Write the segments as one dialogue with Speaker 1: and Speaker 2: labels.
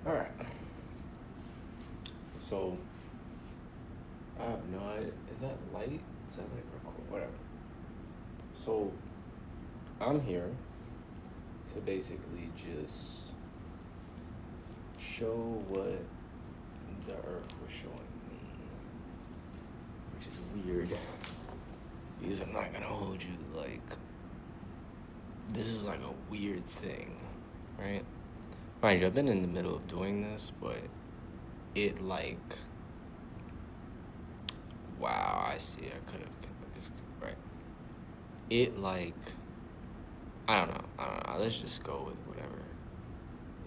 Speaker 1: All right. So I have no idea. Is that light? Is that like record? Whatever. So I'm here to basically just show what the Earth was showing me, which is weird. Because I'm not gonna hold you like this is like a weird thing, right? Mind you, I've been in the middle of doing this, but it like wow, I see. I could have just right. It like I don't know. Let's just go with whatever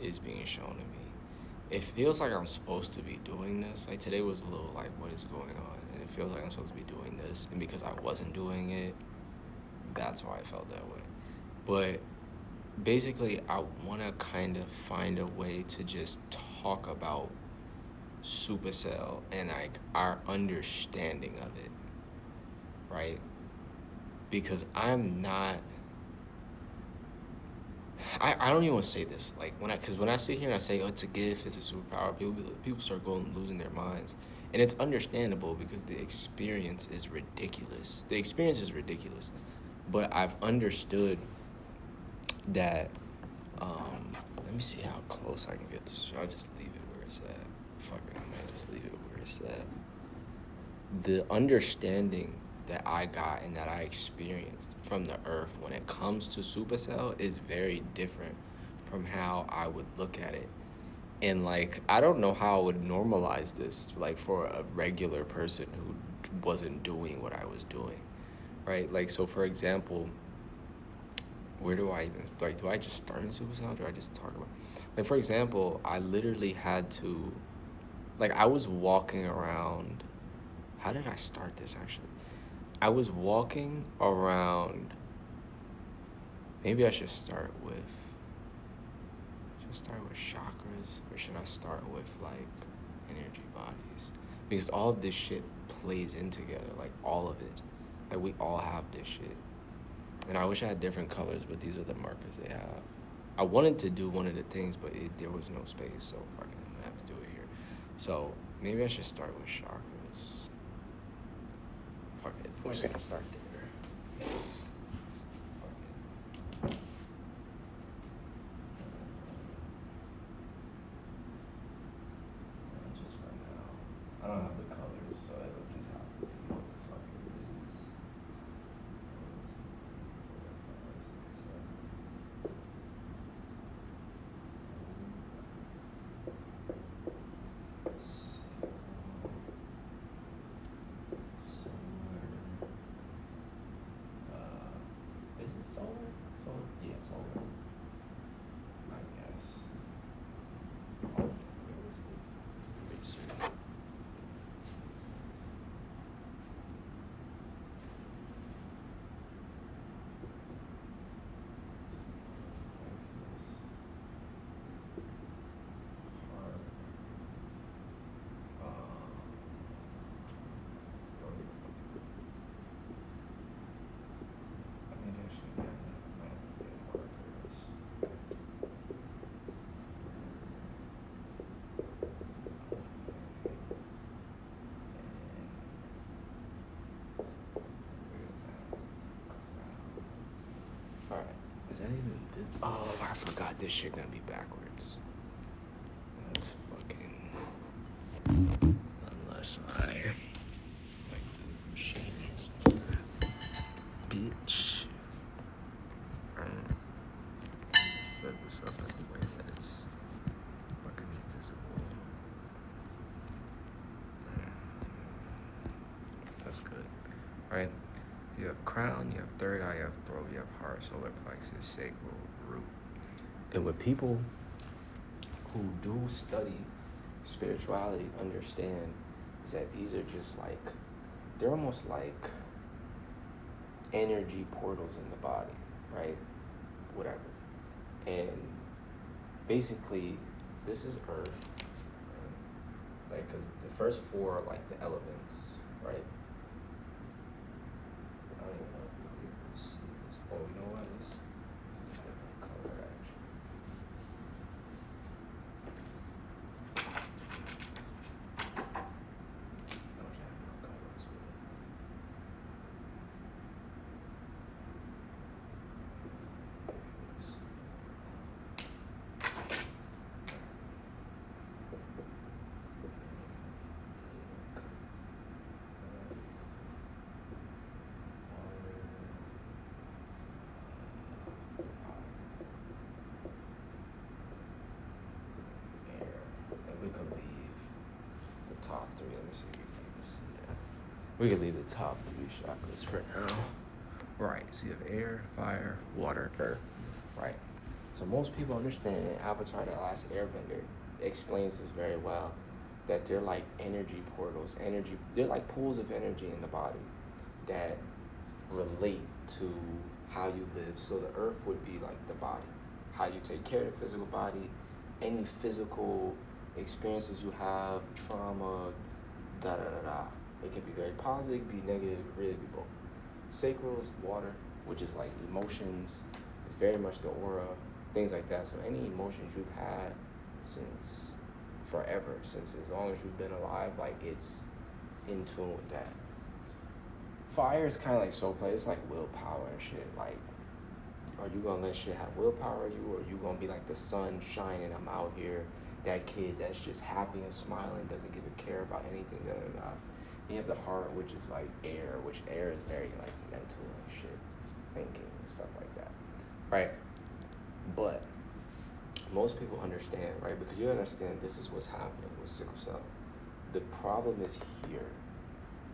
Speaker 1: is being shown to me. It feels like I'm supposed to be doing this. Like today was a little like, what is going on? And it feels like I'm supposed to be doing this. And because I wasn't doing it, that's why I felt that way. But basically, I want to kind of find a way to just talk about supercell and like our understanding of it, right? Because I'm not I don't even want to say this like when I sit here and I say, oh, it's a gift, it's a superpower, people start going losing their minds, and it's understandable because the experience is ridiculous. But I've understood that. Let me see how close I can get this. Should I just leave it where it's at? Fuck it, I might just leave it where it's at. The understanding that I got and that I experienced from the earth when it comes to supercell is very different from how I would look at it. And like I don't know how I would normalize this like for a regular person who wasn't doing what I was doing. Right? Like so for example, where do I even like do I just start in supercell or do I just talk about like for example, I literally had to like I was walking around. How did I start this actually? I was walking around. Maybe I should start with. Should I start with chakras or should I start with like energy bodies? Because all of this shit plays in together, like all of it. Like we all have this shit. And I wish I had different colors, but these are the markers they have. I wanted to do one of the things, but there was no space, so fucking I have to do it here. So maybe I should start with chakras. Fuck it. We're just gonna start there. Just right now. I don't have the colors, so it'll just have to be what the fuck it is. 1, 2, 3, 4, 5, 6, 7. Is it solar? Solar? Yeah, solar. I guess. Oh, realistic. Research. Texas. Heart. I mean, actually, yeah, I have to get markers. Alright, is that even oh, I forgot this shit gonna be backwards. That's fucking unless I like the shiniest bitch. Set this up as a way that it's fucking invisible. That's good. Right? You have crown, you have third eye, you have throat, you have heart, solar plexus, sacral, root. And what people who do study spirituality understand is that these are just like, they're almost like energy portals in the body, right? Whatever. And basically, this is earth, like, because the first four are like the elements, right? I don't even know if you can see this. Oh, you know what? It's a different color, actually. We can leave the top 3 chakras for now. Right, so you have air, fire, water, earth. Right. So most people understand Avatar The Last Airbender explains this very well, that they're like energy portals, they're like pools of energy in the body that relate to how you live. So the earth would be like the body, how you take care of the physical body, any physical experiences you have, trauma, da da da da. It can be very positive, be negative, really be both. Sacral is water, which is like emotions. It's very much the aura, things like that. So any emotions you've had since forever, since as long as you've been alive, like it's in tune with that. Fire is kind of like soul play. It's like willpower and shit. Like, are you gonna let shit have willpower in you, or are you gonna be like the sun shining? I'm out here, that kid that's just happy and smiling, doesn't give a care about anything. Da da da. You have the heart, which is like air, which air is very like mental and shit, thinking and stuff like that, right? But most people understand, right? Because you understand this is what's happening with sickle cell. The problem is here.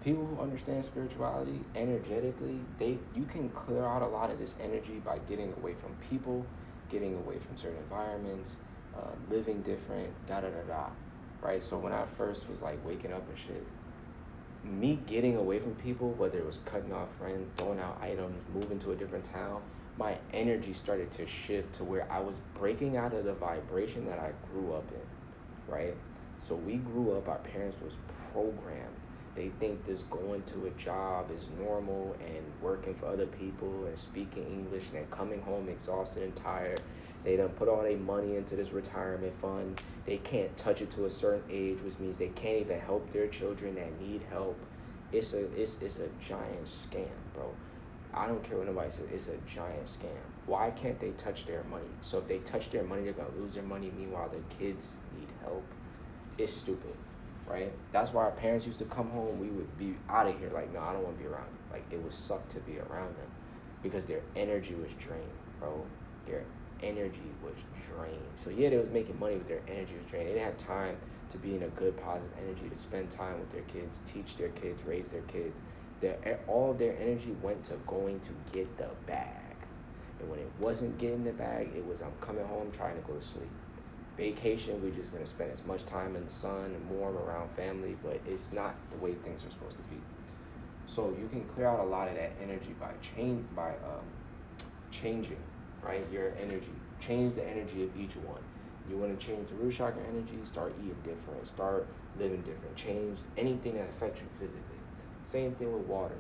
Speaker 1: People who understand spirituality energetically, you can clear out a lot of this energy by getting away from people, getting away from certain environments, living different, da da da da, right? So when I first was like waking up and shit, me getting away from people, whether it was cutting off friends, throwing out items, moving to a different town, my energy started to shift to where I was breaking out of the vibration that I grew up in, right? So we grew up, our parents was programmed. They think this going to a job is normal and working for other people and speaking English and then coming home exhausted and tired. They done put all their money into this retirement fund. They can't touch it to a certain age, which means they can't even help their children that need help. It's a giant scam, bro. I don't care what nobody says. It's a giant scam. Why can't they touch their money? So if they touch their money, they're gonna lose their money. Meanwhile, their kids need help. It's stupid, right? That's why our parents used to come home. We would be out of here. Like, no, I don't want to be around you. Like, it would suck to be around them because their energy was drained, bro. Their energy was drained. So yeah, they was making money, but their energy was drained. They didn't have time to be in a good, positive energy, to spend time with their kids, teach their kids, raise their kids. All of their energy went to going to get the bag. And when it wasn't getting the bag, it was I'm coming home trying to go to sleep. Vacation, we're just going to spend as much time in the sun and warm around family, but it's not the way things are supposed to be. So you can clear out a lot of that energy by changing, right, your energy. Change the energy of each one. You want to change the root chakra energy, start eating different, start living different, change anything that affects you physically. Same thing with water.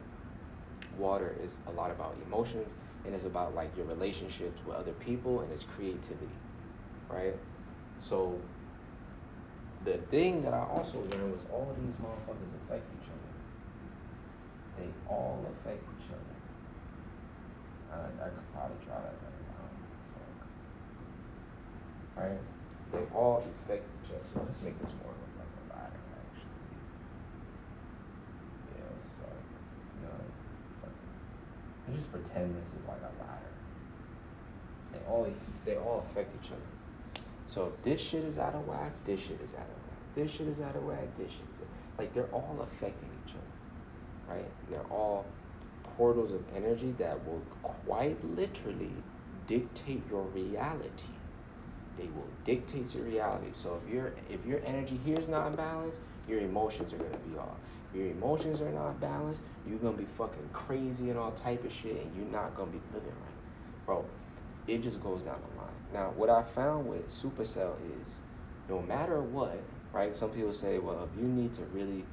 Speaker 1: Water is a lot about emotions, and it's about like your relationships with other people, and it's creativity, right? So the thing that I also learned was all these motherfuckers affect each other. They all affect each other. I could probably try that right now. Right? They all affect each other. So let's make this more look like a ladder, actually. Yeah, let's let's just pretend this is like a ladder. They all affect each other. So if this shit is out of whack, this shit is out of whack. This shit is out of whack, this shit is out of whack. Like, they're all affecting each other, right? They're all portals of energy that will quite literally dictate your reality. They will dictate your reality. So if your energy here is not balanced, your emotions are gonna be off. If your emotions are not balanced, you're gonna be fucking crazy and all type of shit, and you're not gonna be living right, bro. It just goes down the line. Now, what I found with Supercell is, no matter what, right? Some people say, well, if you need to really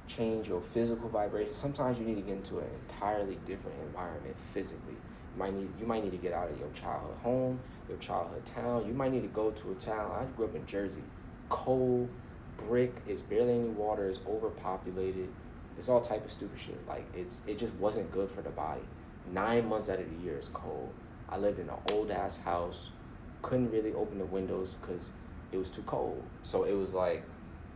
Speaker 1: change your physical vibration, sometimes you need to get into an entirely different environment physically. You might need to get out of your childhood home, your childhood town. You might need to go to a town. I grew up in Jersey. Cold, brick, it's barely any water, it's overpopulated. It's all type of stupid shit. Like, it just wasn't good for the body. 9 months out of the year is cold. I lived in an old ass house, couldn't really open the windows because it was too cold. So it was like,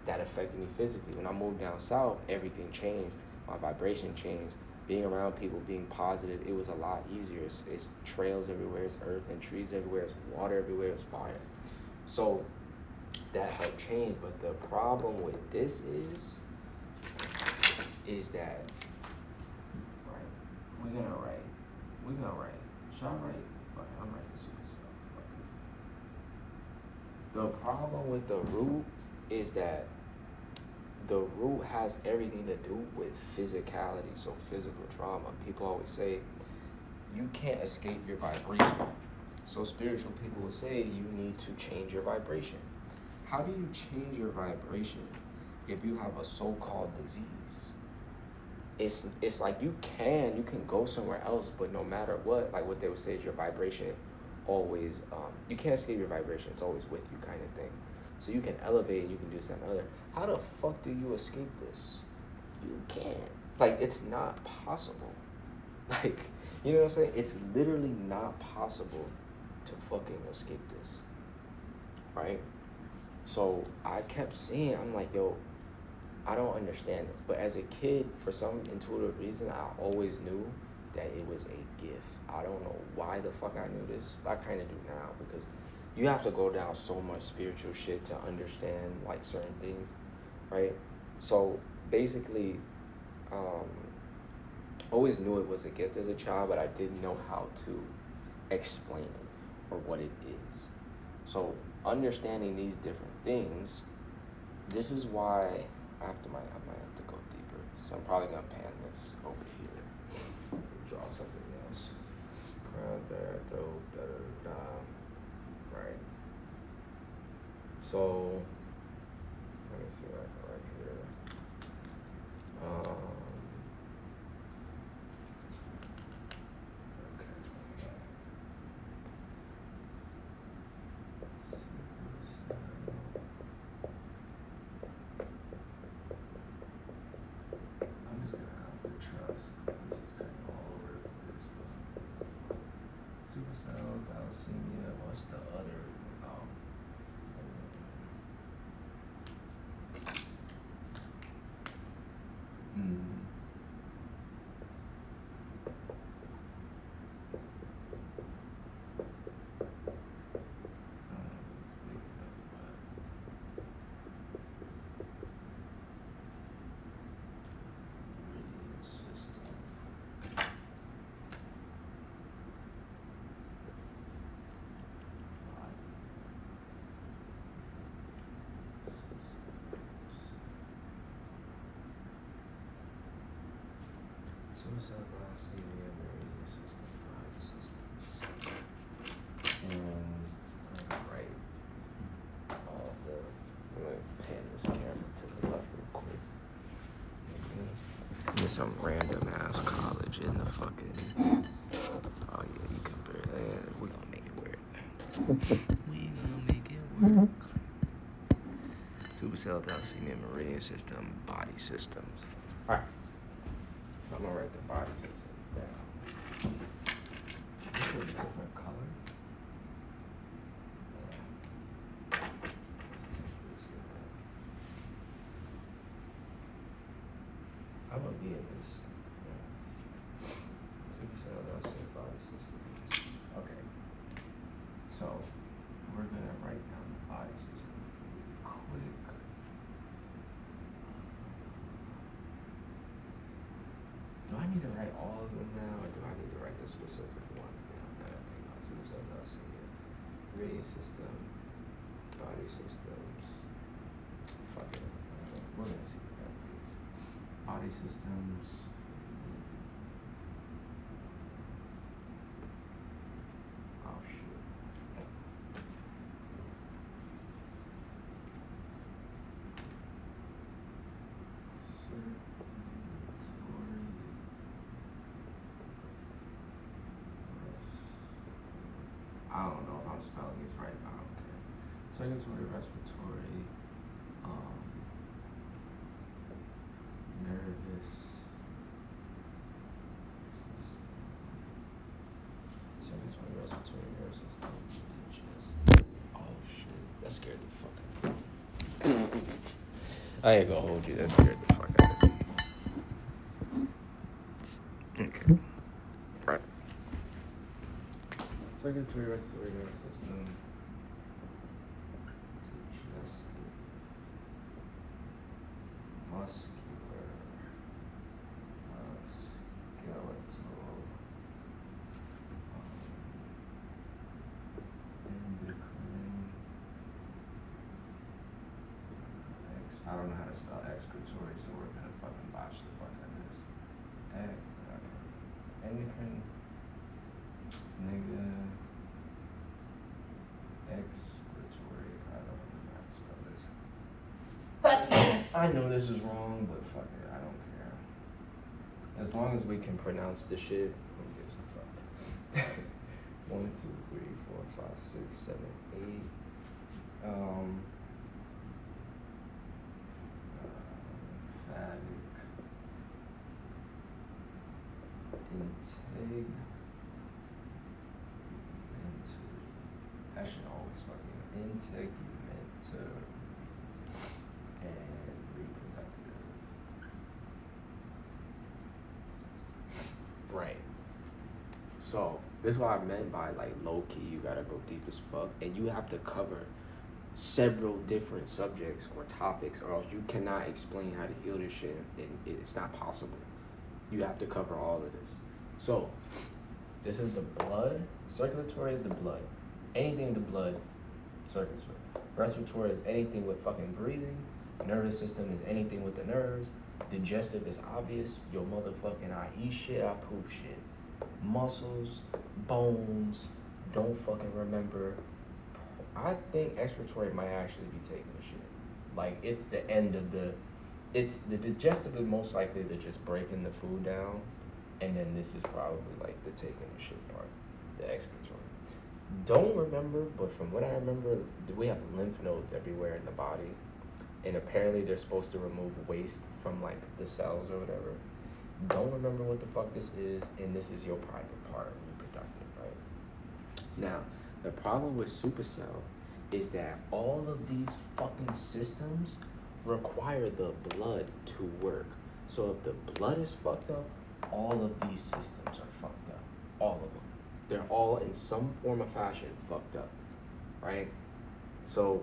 Speaker 1: that affected me physically. When I moved down south, everything changed. My vibration changed. Being around people, being positive, it was a lot easier. It's trails everywhere, it's earth and trees everywhere, it's water everywhere, it's fire. So that had changed, but the problem with this is that We're gonna write. Should I write? Fuck it, I'm writing super stuff. The problem with the root is that the root has everything to do with physicality, so physical trauma. People always say you can't escape your vibration. So spiritual people will say you need to change your vibration. How do you change your vibration if you have a so-called disease? It's like you can go somewhere else, but no matter what, like what they would say is your vibration always, you can't escape your vibration. It's always with you kind of thing. So you can elevate, you can do something other. How the fuck do you escape this? You can't. Like, it's not possible. Like, you know what I'm saying? It's literally not possible to fucking escape this, right? So I kept seeing, I'm like, yo, I don't understand this. But as a kid, for some intuitive reason, I always knew that it was a gift. I don't know why the fuck I knew this, but I kind of do now, because you have to go down so much spiritual shit to understand like certain things, right? So basically, always knew it was a gift as a child, but I didn't know how to explain it or what it is. So understanding these different things, this is why I might have to go deeper. So I'm probably gonna pan this over here. Draw something else. Crown there, though, better, right? So let me see what I can write here. Okay. I'm just gonna have to trust, because this is kind of all over the place. But super cell, thalassemia, what's the other? Suicide, thalassemia, meridian system, body systems. And I'm gonna write all the, I'm gonna pan this camera to the left real quick. In some random ass college in the fucking, oh yeah, you can barely, we're gonna make it work. We gonna make it work. Suicide, thalassemia, meridian system, body systems. Alright. I'm gonna write the body system down. This is a different color. I'm gonna be in this. Suicide, I'll say body systems. Okay. So we're gonna write down the body system quick. Do I need to write all of them now, or do I need to write the specific ones down that I think about? Suicide, thalassemia, meridian system, body systems. Fuck it. We're gonna see what that means. Body systems. Oh shit. I don't know if I'm spelling these right, but I don't care. Circulatory, respiratory, nervous system. Circulatory, respiratory, nervous system, digest. Oh shit, that scared the fuck out of me. I ain't gonna hold you, that scared the fuck out of me. Okay. Right. Circulatory, respiratory, nervous system, digestive, muscular, skeletal, I don't know how to spell excretory, so we're gonna fucking botch the fuck out of this. Okay. Endocrine, nigga, excretory. I don't know how to spell this. I know this is wrong, but fuck it, I don't care. As long as we can pronounce the shit, who gives a fuck? 1, 2, 3, 4, 5, 6, 7, 8. Phatic integumentary. I should always fucking integumentary and reproductive. Right. So this is what I meant by like low key. You gotta go deep as fuck, and you have to cover several different subjects or topics, or else you cannot explain how to heal this shit, and it's not possible. You have to cover all of this. So this is the blood. Circulatory is the blood. Anything in the blood, circulatory. Respiratory is anything with fucking breathing. Nervous system is anything with the nerves. Digestive is obvious. Yo motherfucking, I eat shit, I poop shit. Muscles, bones, don't fucking remember. I think excretory might actually be taking the shit. Like, it's the end of the digestive is most likely to just breaking the food down, and then this is probably like the taking the shit part, the excretory. Don't remember, but from what I remember, we have lymph nodes everywhere in the body, and apparently they're supposed to remove waste from like the cells or whatever. Don't remember what the fuck this is, and this is your private part, reproductive, right? Now, the problem with supercell is that all of these fucking systems require the blood to work. So if the blood is fucked up, all of these systems are fucked up. All of them. They're all in some form or fashion fucked up, right? So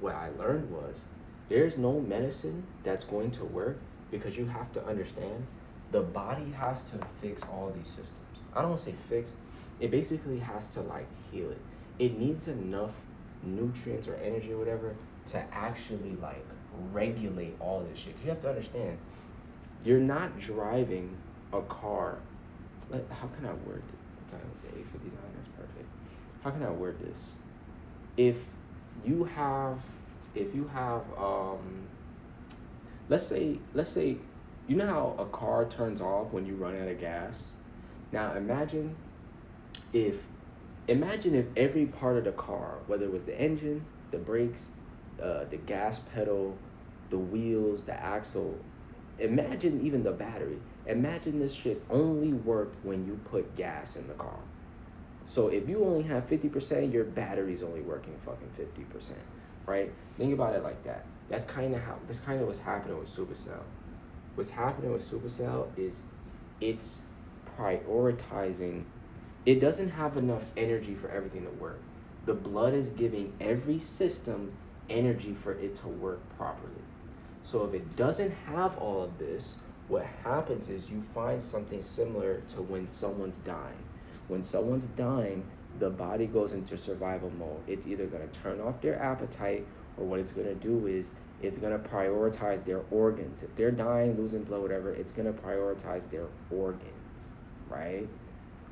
Speaker 1: what I learned was there's no medicine that's going to work, because you have to understand the body has to fix all these systems. I don't want to say fix. It basically has to like heal it. It needs enough nutrients or energy or whatever to actually like regulate all this shit. You have to understand, you're not driving a car. How can I word it? What time is it? 8:59. That's perfect. How can I word this? If you have let's say you know how a car turns off when you run out of gas. Now imagine if every part of the car, whether it was the engine, the brakes, the gas pedal, the wheels, the axle, imagine even the battery. Imagine this shit only worked when you put gas in the car. So if you only have 50%, your battery's only working fucking 50%, right? Think about it like that. That's kind of what's happening with Supercell. What's happening with Supercell is it's prioritizing. It doesn't have enough energy for everything to work. The blood is giving every system energy for it to work properly. So if it doesn't have all of this, what happens is you find something similar to when someone's dying. When someone's dying, the body goes into survival mode. It's either going to turn off their appetite, or what it's going to do is it's going to prioritize their organs. If they're dying, losing blood, whatever, it's going to prioritize their organs, right?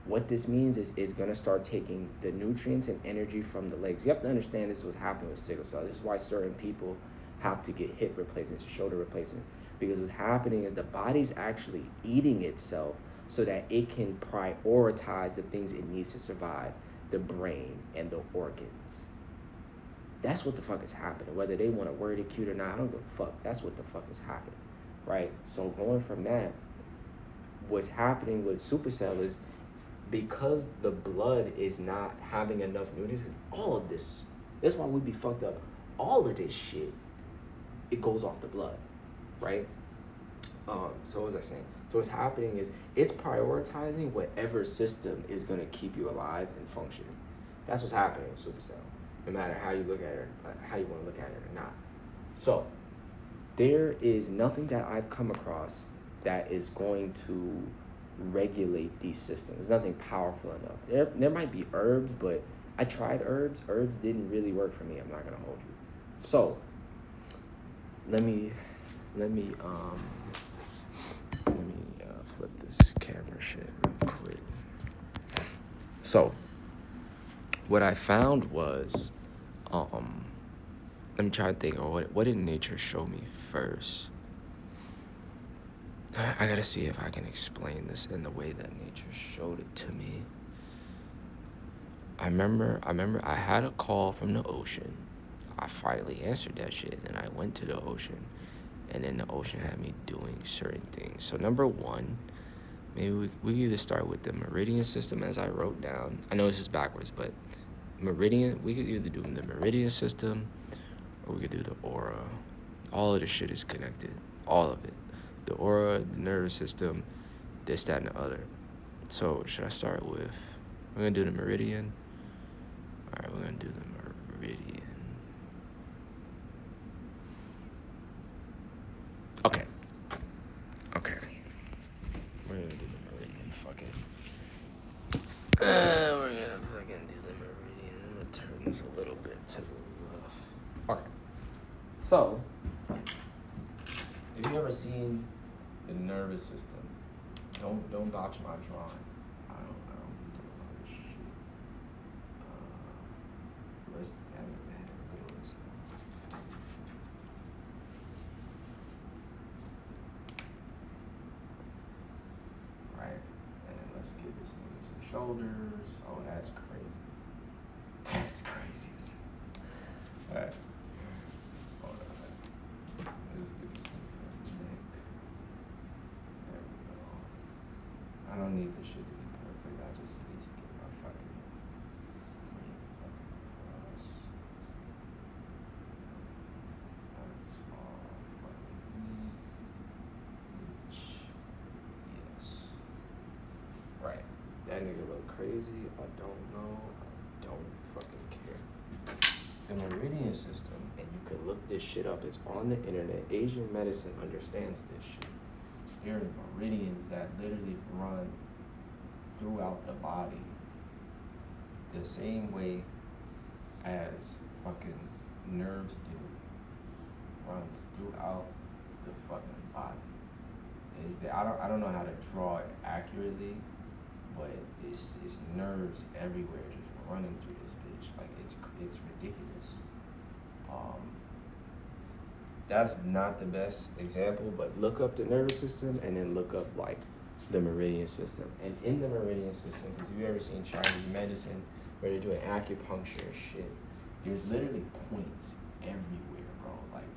Speaker 1: What this means is it's going to start taking the nutrients and energy from the legs. You have to understand this is what's happening with sickle cell. This is why certain people have to get hip replacements, shoulder replacements, because what's happening is the body's actually eating itself so that it can prioritize the things it needs to survive, the brain and the organs. That's what the fuck is happening. Whether they want to word it cute or not, I don't give a fuck. That's what the fuck is happening, right? So going from that, what's happening with Supercell is because the blood is not having enough nutrients, all of this, that's why we be fucked up. All of this shit, it goes off the blood, right? So what was I saying? So what's happening is it's prioritizing whatever system is going to keep you alive and functioning. That's what's happening with Supercell, no matter how you look at it, how you want to look at it or not. So there is nothing that I've come across that is going to regulate these systems. There's nothing powerful enough. There might be herbs, but I tried herbs. Herbs didn't really work for me. I'm not going to hold you. So let me flip this camera shit real quick. So, what I found was, let me try to think of what did nature show me first. I gotta see if I can explain this in the way that nature showed it to me. I remember I had a call from the ocean. I finally answered that shit, and I went to the ocean, and then the ocean had me doing certain things. So number one, maybe we either start with the meridian system as I wrote down. I know this is backwards, but meridian, we could either do the meridian system or we could do the aura. All of this shit is connected. All of it. The aura, the nervous system, this, that, and the other. So should I start with, we're gonna do the meridian. All right, we're gonna do the meridian. Okay. We're gonna do the meridian, fuck it. We're gonna fucking do the meridian. I'm gonna turn this a little bit to the left. Okay. So, have you ever seen the nervous system? Don't botch my drawing. I don't do all this shit. Let's have a little listen. Right, and let's give this nigga some shoulders. Oh, that's crazy. That's crazy. All right. Hold on. Let's give this nigga a neck. There we go. I don't need this shit to be perfect. I just need to get my fucking cross. That's all fucking each. Yes. Right. That nigga look crazy. I don't know. I don't fucking care. The meridian system, and you can look this shit up. It's on the internet. Asian medicine understands this shit. There are meridians that literally run throughout the body the same way as fucking nerves do. Runs throughout the fucking body. I don't know how to draw it accurately, but it's nerves everywhere just running through this bitch. Like it's ridiculous. That's not the best example, but look up the nervous system and then look up like the meridian system. And in the meridian system, because if you've ever seen Chinese medicine where they're doing acupuncture and shit, there's literally points everywhere, bro. Like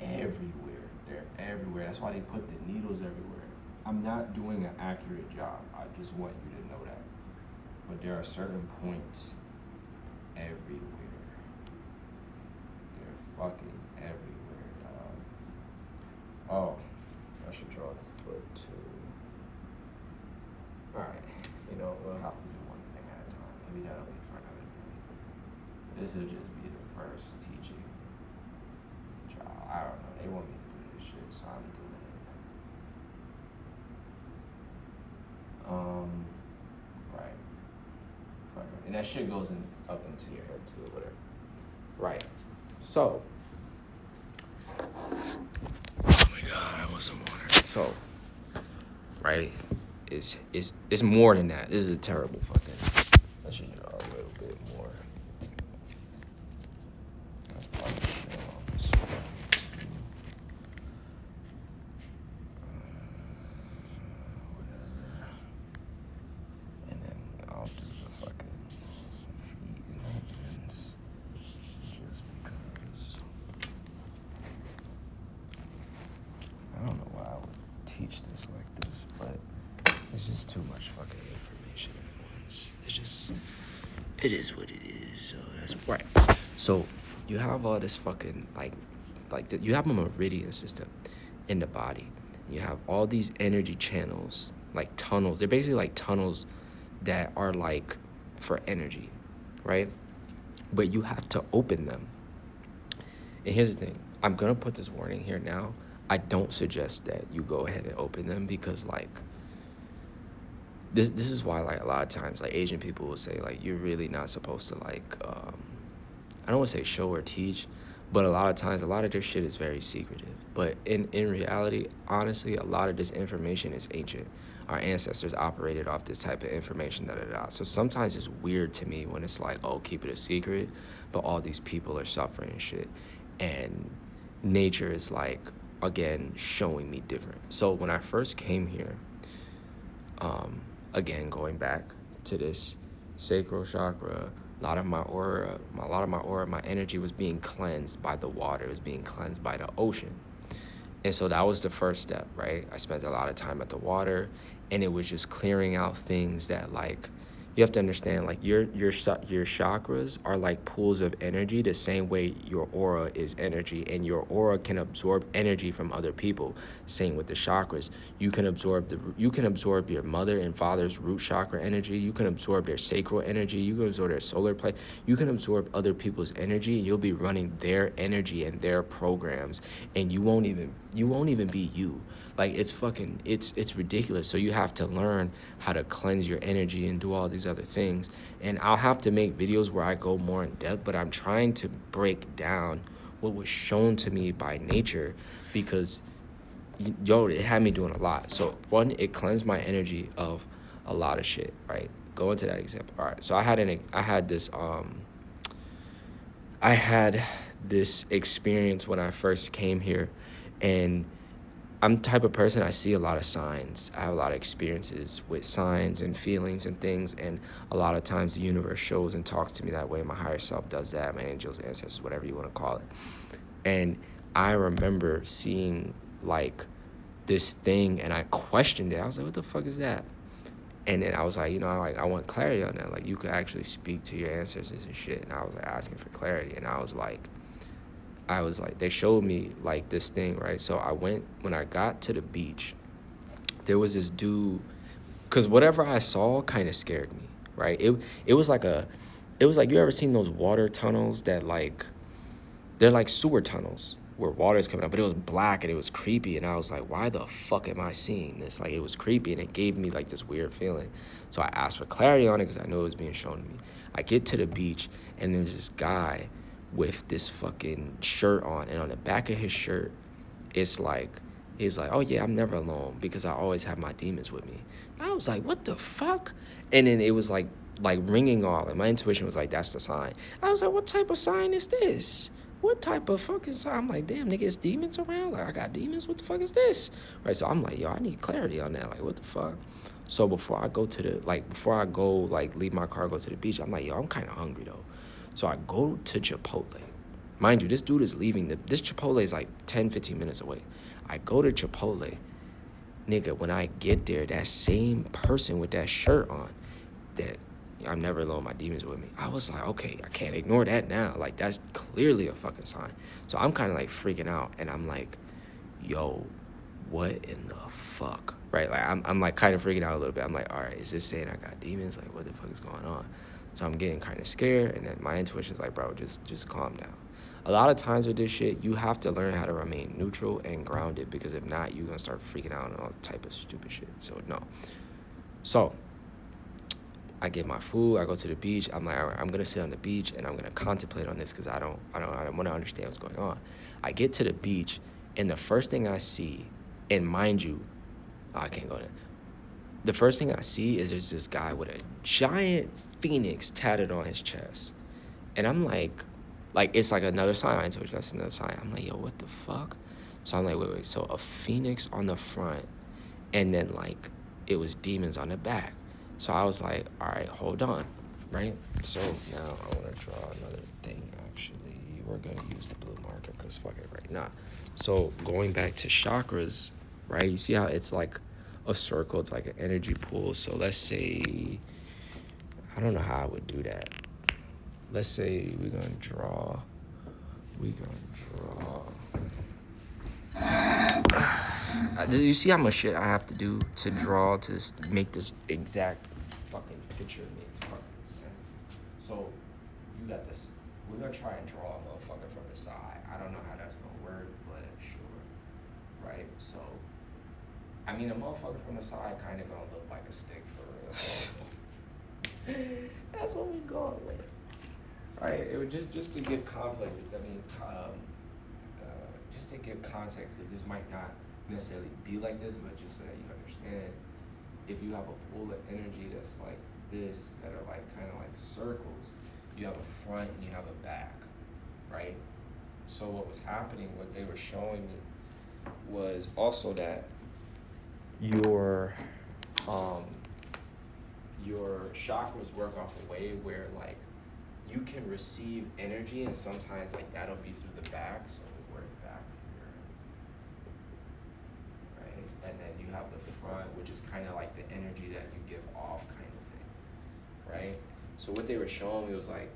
Speaker 1: everywhere. They're everywhere. That's why they put the needles everywhere. I'm not doing an accurate job. I just want you to know that. But there are certain points everywhere. They're fucking everywhere, dog. Oh, I should draw the foot too. Alright, we'll have to do one thing at a time. Maybe that'll be for another day. This will just be the first teaching job. I don't know. They want me to do this shit, so I'm doing it. Right. Fuck it. And that shit goes up into your head too, or whatever. Right. So. Oh my god, I want some water. So. Right. It's more than that. This is a terrible fucking. I should draw a little bit more. That's probably shit on this one. Whatever. And then I'll do the fucking feet and hands. Just because. I don't know why I would teach this like this, but it's just too much fucking information at once. It is what it is. So that's right. So you have all this fucking you have a meridian system in the body. You have all these energy channels, like tunnels. They're basically like tunnels that are like for energy, right? But you have to open them. And here's the thing. I'm gonna put this warning here now. I don't suggest that you go ahead and open them because like this is why like a lot of times like Asian people will say like you're really not supposed to like I don't want to say show or teach, But a lot of times, a lot of this shit is very secretive. But in reality, honestly, a lot of this information is ancient. Our ancestors operated off this type of information, da da da. So sometimes it's weird to me when it's like, oh, keep it a secret, but all these people are suffering and shit. And nature is like, again, showing me different. So when I first came here, again, going back to this sacral chakra, a lot of my aura, my energy was being cleansed by the water. It was being cleansed by the ocean. And so that was the first step, right? I spent a lot of time at the water, and it was just clearing out things that, like, you have to understand, like, your chakras are like pools of energy, the same way your aura is energy, and your aura can absorb energy from other people. Same with the chakras. You can absorb your mother and father's root chakra energy. You can absorb their sacral energy. You can absorb their solar plexus. You can absorb other people's energy, and you'll be running their energy and their programs, and you won't even be you. Like, it's ridiculous. So you have to learn how to cleanse your energy and do all these other things. And I'll have to make videos where I go more in depth, but I'm trying to break down what was shown to me by nature, because, yo, it had me doing a lot. So one, it cleansed my energy of a lot of shit, right? Go into that example. All right, so I had this experience when I first came here, and I'm the type of person, I see a lot of signs. I have a lot of experiences with signs and feelings and things, and a lot of times the universe shows and talks to me that way. My higher self does that, my angels, ancestors, whatever you want to call it. And I remember seeing, like, this thing, and I questioned it. I was like, what the fuck is that? And then I was like, I want clarity on that. Like, you could actually speak to your ancestors and shit. And I was like asking for clarity, and I was like, they showed me, like, this thing, right? So when I got to the beach, there was this dude, because whatever I saw kind of scared me, right? It was like, you ever seen those water tunnels that, like, they're like sewer tunnels where water's coming up, but it was black and it was creepy, and I was like, why the fuck am I seeing this? Like, it was creepy, and it gave me, like, this weird feeling. So I asked for clarity on it because I knew it was being shown to me. I get to the beach, and there's this guy with this fucking shirt on, and on the back of his shirt, he's like, oh yeah, I'm never alone because I always have my demons with me. I was like, what the fuck? And then it was like ringing all, and my intuition was like, that's the sign. I was like, what type of sign is this? What type of fucking sign? I'm like, damn, nigga, it's demons around? Like, I got demons? What the fuck is this? Right, so I'm like, yo, I need clarity on that. Like, what the fuck? So before I leave my car, go to the beach, I'm like, yo, I'm kind of hungry, though. So I go to Chipotle. Mind you, this dude is leaving. This Chipotle is like 10, 15 minutes away. I go to Chipotle. Nigga, when I get there, that same person with that shirt on, that I'm never alone, my demons with me, I was like, okay, I can't ignore that now. Like, that's clearly a fucking sign. So I'm kind of like freaking out, and I'm like, yo, what in the fuck? Right? Like, I'm like kind of freaking out a little bit. I'm like, all right, is this saying I got demons? Like, what the fuck is going on? So I'm getting kind of scared, and then my intuition's like, bro, just calm down. A lot of times with this shit, you have to learn how to remain neutral and grounded, because if not, you're going to start freaking out and all type of stupid shit. So, no. So, I get my food, I go to the beach. I'm like, all right, I'm going to sit on the beach, and I'm going to contemplate on this because I don't want to understand what's going on. I get to the beach, and the first thing I see, and mind you, I can't go there. The first thing I see is there's this guy with a giant phoenix tatted on his chest. And I'm like, it's like another sign. I told you that's another sign. I'm like, yo, what the fuck? So I'm like, wait. So a phoenix on the front, and then, like, it was demons on the back. So I was like, all right, hold on, right? So now I want to draw another thing, actually. We're going to use the blue marker because fuck it right now. So going back to chakras, right? You see how it's like a circle. It's like an energy pool. So let's say, I don't know how I would do that. Let's say we're going to draw. You see how much shit I have to do to draw to make this exact fucking picture make fucking sense. So you got this. We're going to try and draw a motherfucker from the side. I don't know how that's going to work, but sure. Right? So, I mean, a motherfucker from the side kind of going to look like a stick for real. That's what we going with. Right? It was just to give complex. I mean, give context, because this might not necessarily be like this, but just so that you understand, if you have a pool of energy that's like this, that are like kind of like circles, you have a front and you have a back, right? So what was happening, what they were showing me was also that your chakras work off a way where like you can receive energy, and sometimes like that'll be through the back, so we're back here, right? And then you have the front, which is kind of like the energy that you give off kind of thing, right? So what they were showing me was like,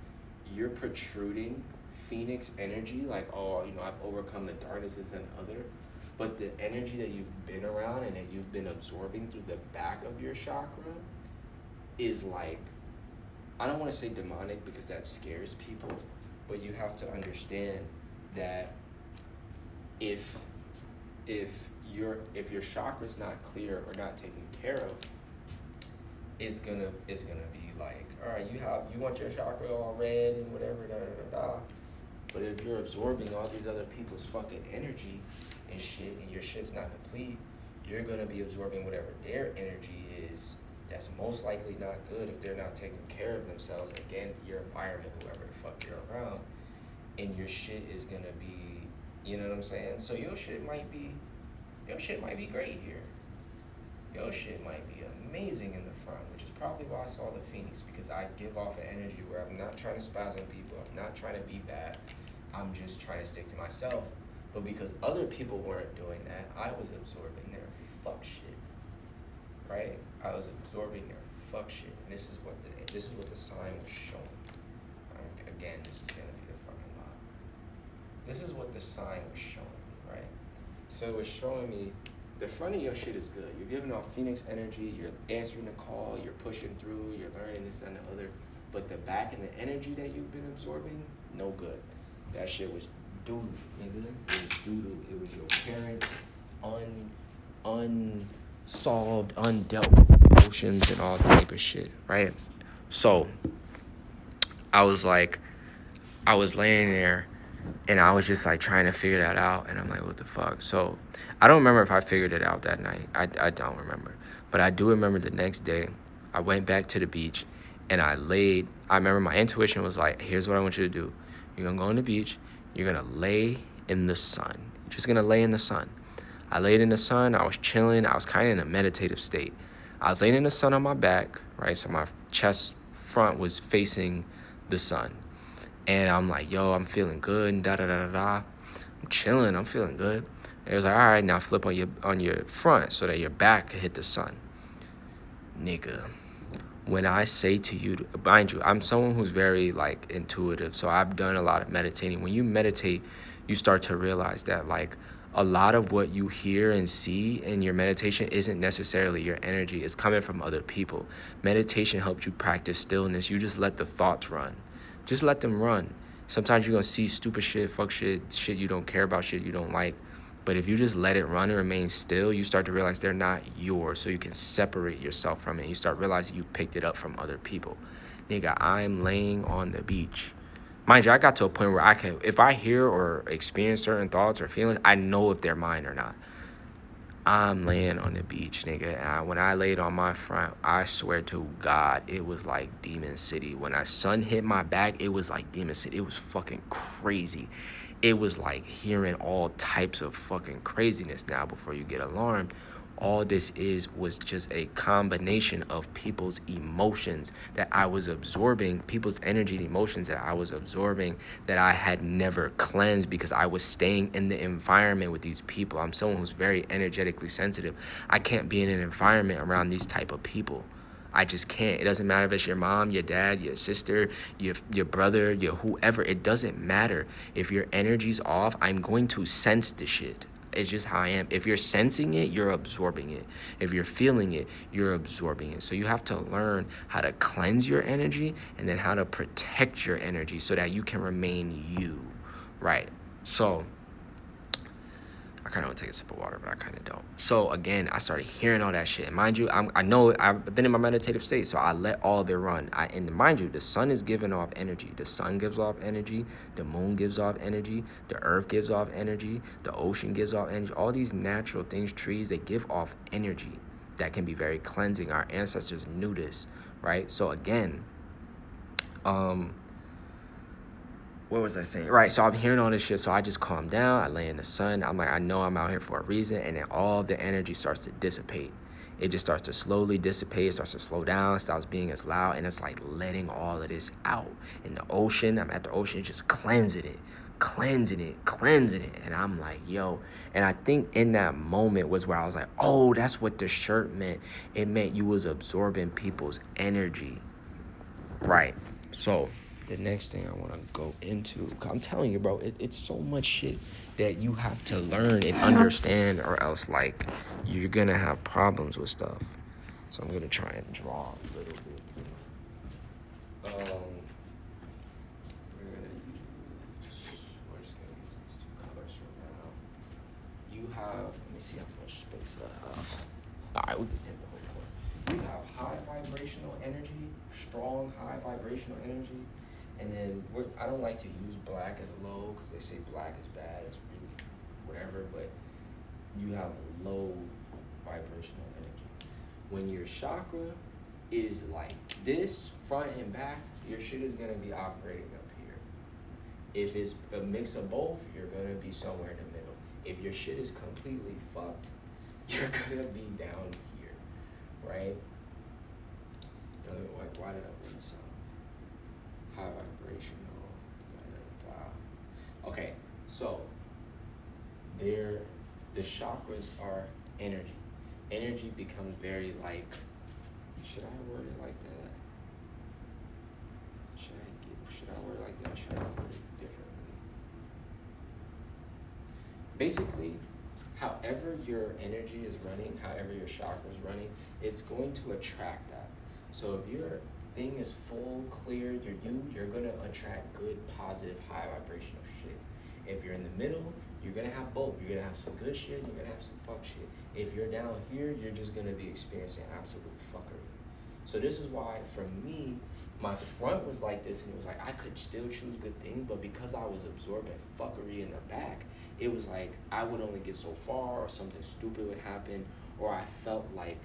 Speaker 1: you're protruding Phoenix energy, like, oh, you know, I've overcome the darknesses and other, but the energy that you've been around and that you've been absorbing through the back of your chakra is like, I don't want to say demonic because that scares people, but you have to understand that if your chakra's not clear or not taken care of, it's gonna be like, all right, you want your chakra all red and whatever, da da da da. But if you're absorbing all these other people's fucking energy and shit, and your shit's not complete, you're gonna be absorbing whatever their energy is. That's most likely not good if they're not taking care of themselves. Again, your environment, whoever the fuck you're around, and your shit is gonna be, you know what I'm saying? So your shit might be great here. Your shit might be amazing in the front, which is probably why I saw the Phoenix, because I give off an energy where I'm not trying to spaz on people, I'm not trying to be bad, I'm just trying to stick to myself. But because other people weren't doing that, I was absorbing their fuck shit, right? I was absorbing their fuck shit, and this is what the sign was showing. Again, this is gonna be the fucking lie. This is what the sign was showing me, right? So it was showing me the front of your shit is good. You're giving off Phoenix energy, you're answering the call, you're pushing through, you're learning this and the other. But the back and the energy that you've been absorbing, no good. That shit was doo-doo, nigga. It was doo-doo. It was your parents' unsolved, undealt emotions and all type of shit, right? So I was laying there and I was just like trying to figure that out, and I'm like, what the fuck? So I don't remember if I figured it out that night. I don't remember. But I do remember the next day, I went back to the beach and I remember my intuition was like, here's what I want you to do. You're gonna go on the beach, you're gonna lay in the sun. You're just gonna lay in the sun. I laid in the sun, I was chilling, I was kind of in a meditative state. I was laying in the sun on my back, right? So my chest front was facing the sun. And I'm like, yo, I'm feeling good, and da-da-da-da-da. I'm chilling, I'm feeling good. And it was like, all right, now flip on your front so that your back can hit the sun. Nigga, when I say to you, mind you, I'm someone who's very, like, intuitive, so I've done a lot of meditating. When you meditate, you start to realize that, like, a lot of what you hear and see in your meditation isn't necessarily your energy. It's coming from other people. Meditation helps you practice stillness. You just let the thoughts run. Just let them run. Sometimes you're going to see stupid shit, fuck shit, shit you don't care about, shit you don't like. But if you just let it run and remain still, you start to realize they're not yours. So you can separate yourself from it. You start realizing you picked it up from other people. Nigga, I'm laying on the beach. Mind you, I got to a point where if I hear or experience certain thoughts or feelings, I know if they're mine or not. I'm laying on the beach, nigga. And when I laid on my front, I swear to God, it was like Demon City. When the sun hit my back, it was like Demon City. It was fucking crazy. It was like hearing all types of fucking craziness. Now, before you get alarmed, all this was just a combination of people's emotions that I was absorbing, people's energy and emotions that I was absorbing that I had never cleansed because I was staying in the environment with these people. I'm someone who's very energetically sensitive. I can't be in an environment around these type of people. I just can't. It doesn't matter if it's your mom, your dad, your sister, your brother, your whoever. It doesn't matter. If your energy's off, I'm going to sense the shit. It's just how I am. If you're sensing it, you're absorbing it. If you're feeling it, you're absorbing it. So you have to learn how to cleanse your energy and then how to protect your energy so that you can remain you, right? So I kind of want to take a sip of water, but I kind of don't. So again, I started hearing all that shit. And mind you, I know I've been in my meditative state, so I let all of it run. And mind you, the sun is giving off energy. The sun gives off energy. The moon gives off energy. The earth gives off energy. The ocean gives off energy. All these natural things, trees, they give off energy that can be very cleansing. Our ancestors knew this, right? So again, what was I saying? Right, so I'm hearing all this shit, so I just calm down. I lay in the sun. I'm like, I know I'm out here for a reason, and then all the energy starts to dissipate. It just starts to slowly dissipate. It starts to slow down, stops being as loud, and it's like letting all of this out. In the ocean, I'm at the ocean, just cleansing it. And I'm like, yo. And I think in that moment was where I was like, oh, that's what the shirt meant. It meant you was absorbing people's energy. Right, so the next thing I want to go into, I'm telling you, bro, it's so much shit that you have to learn and understand, or else, like, you're going to have problems with stuff. So I'm going to try and draw a little bit. We're going to use, we're just going to use these two colors for now. You have, let me see how much space I have. All right, we can take the whole point. You have high vibrational energy, strong high vibrational energy. And then I don't like to use black as low because they say black is bad. It's really whatever, but you have low vibrational energy. When your chakra is like this, front and back, your shit is going to be operating up here. If it's a mix of both, you're going to be somewhere in the middle. If your shit is completely fucked, you're going to be down here, right? Why did I bring this up? High vibrational, okay, so the chakras are energy. Energy becomes very like, should I word it like that? Should I word it like that? Should I word it differently? Basically, however your energy is running, however your chakra is running, it's going to attract that. So if your thing is full, clear, you're gonna attract good, positive, high vibrational shit. If you're in the middle, you're gonna have both. You're gonna have some good shit, you're gonna have some fuck shit. If you're down here, you're just gonna be experiencing absolute fuckery. So this is why, for me, my front was like this, and it was like I could still choose good things, but because I was absorbing fuckery in the back, it was like I would only get so far, or something stupid would happen, or I felt like